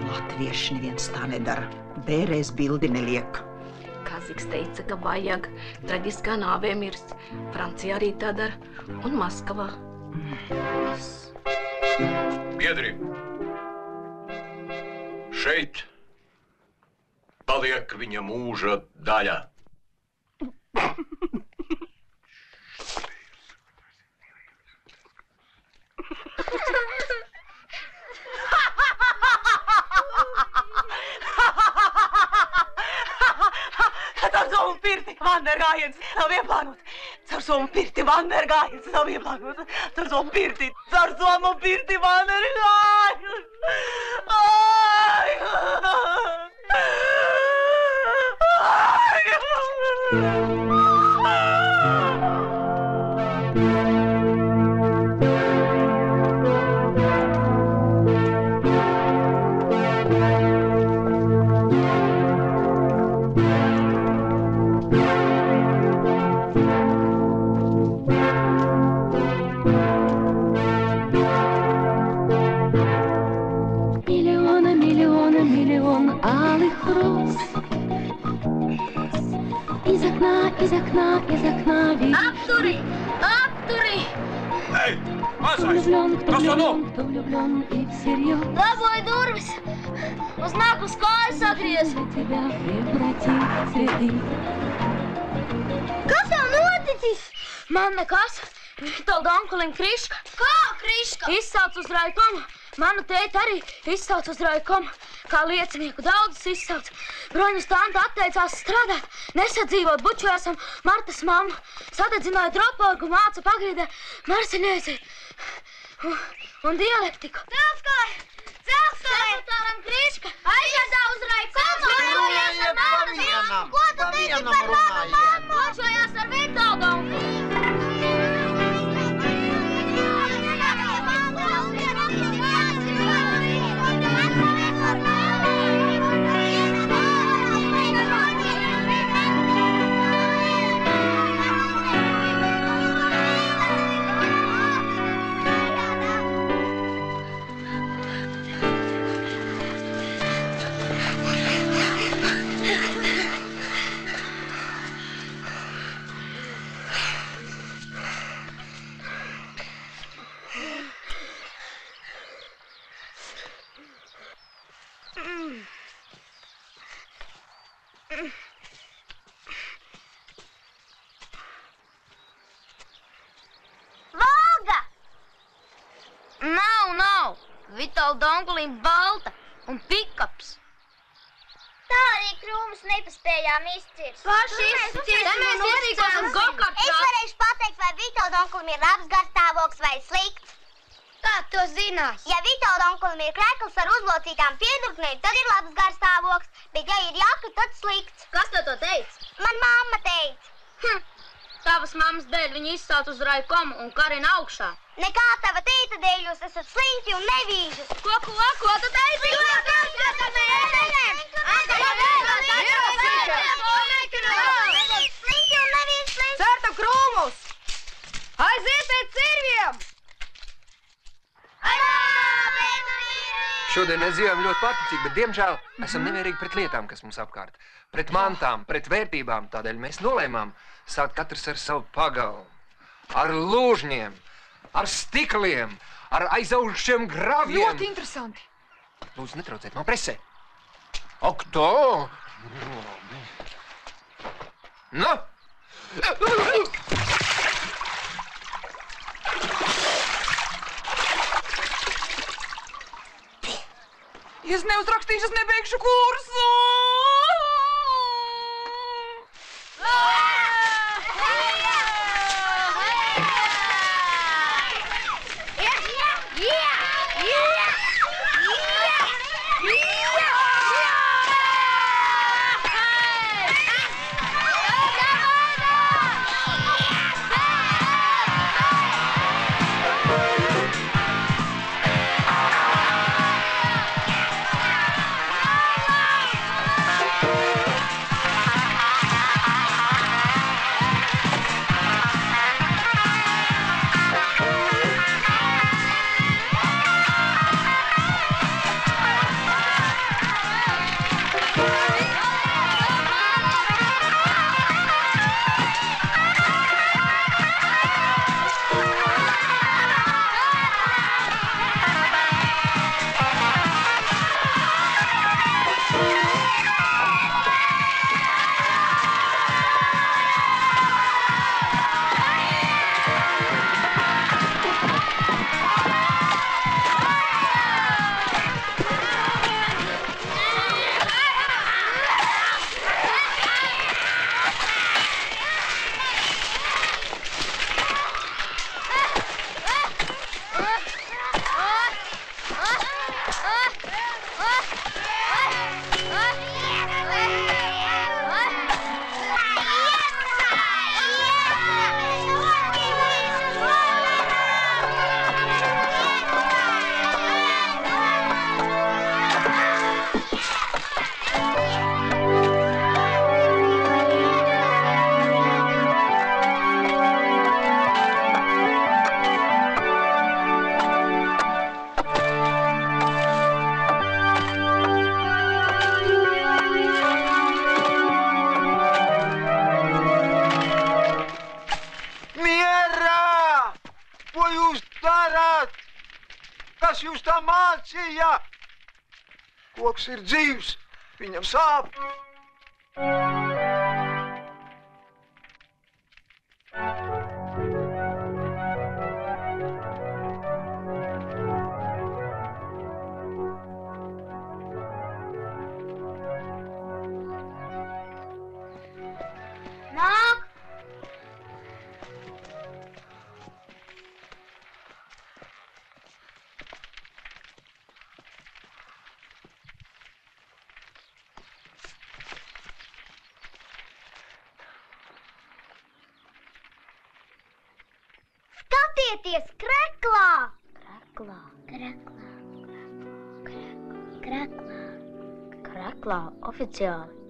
Latvieši neviens tā nedara. Bērēs bildi neliek. Kaziks teica, ka vajag. Traģiskā nāvē mirst. Francija arī tā dara. Un Maskavā. Biedri, šeit paliek viņa mūža daļa. Caur somu pirti vandergājiens nav ieplānots. Caur somu pirti vandergājiens nav ieplānots. Caur somu pirti vandergājiens. Из окна видишь. Apturi! Эй, влюблен, кто влюблен и всерьез. Laboj durvis! Uz nākus kājas atgriez! Тебя превратит в цветы. Kas tev noticis? Man nekas. Tauda onkulim Kriška. Kā Kriška? Izsauc uz raikomu. Manu tēti arī izsauc uz raikomu. Kā liecinieku daudzus izsauc. Broņas tante atteicās strādāt, nesadzīvot, bučojās un Martas mammu. Sadedzināja droporgu, māca pagrīdē marsiņieci un dialektiku. Celskāja! Sekretāram Kriška! Aizjādā uz raikomu! Bučojās ar Martas mammu! Ko tu teici par manu mammu? Bučojās ar Vitoldu onkuli! Vitalda onkulim balta un pikaps. Tā arī krūmus nepaspējām izcirst. Paši izcirsim gokartā. Es varēšu pateikt, vai Vitalda onkulim ir labs garstāvoklis vai slikts. Kā to zinās? Ja Vitalda onkulim ir krekls ar uzlocītām piedurknēm, tad ir labs garstāvoklis, bet ja ir jaka, tad slikts. Kas to teica? Man mamma teica. Tavas mammas dēļ viņa izsauc uz rajkomu un karina augšā. Nekā tava tēta dēļ jūs esat slinki un nevīžas. Ko tu teici? Cērtam krūmus! Aiziet pēc cirviem! Šodien mēs dzīvojam ļoti paticīgi, bet, diemžēl, esam nevērīgi pret lietām, kas mums apkārt. Pret mantām, pret vērtībām. Tādēļ mēs nolēmām sākt katrs ar savu pagalmu. Ar lūžņiem, ar stikliem, ar aizaugušiem graviem. Ļoti interesanti. Lūdzu, netrauciet man presē. Ak, tā! Nu! Ja es neuzrakstīšu, es nebeigšu kursu! Kas jūs tā mācīja? Koks ir dzīvs, viņam sāp. Nāk! Skatieties, kreklā! Kreklā oficiāli.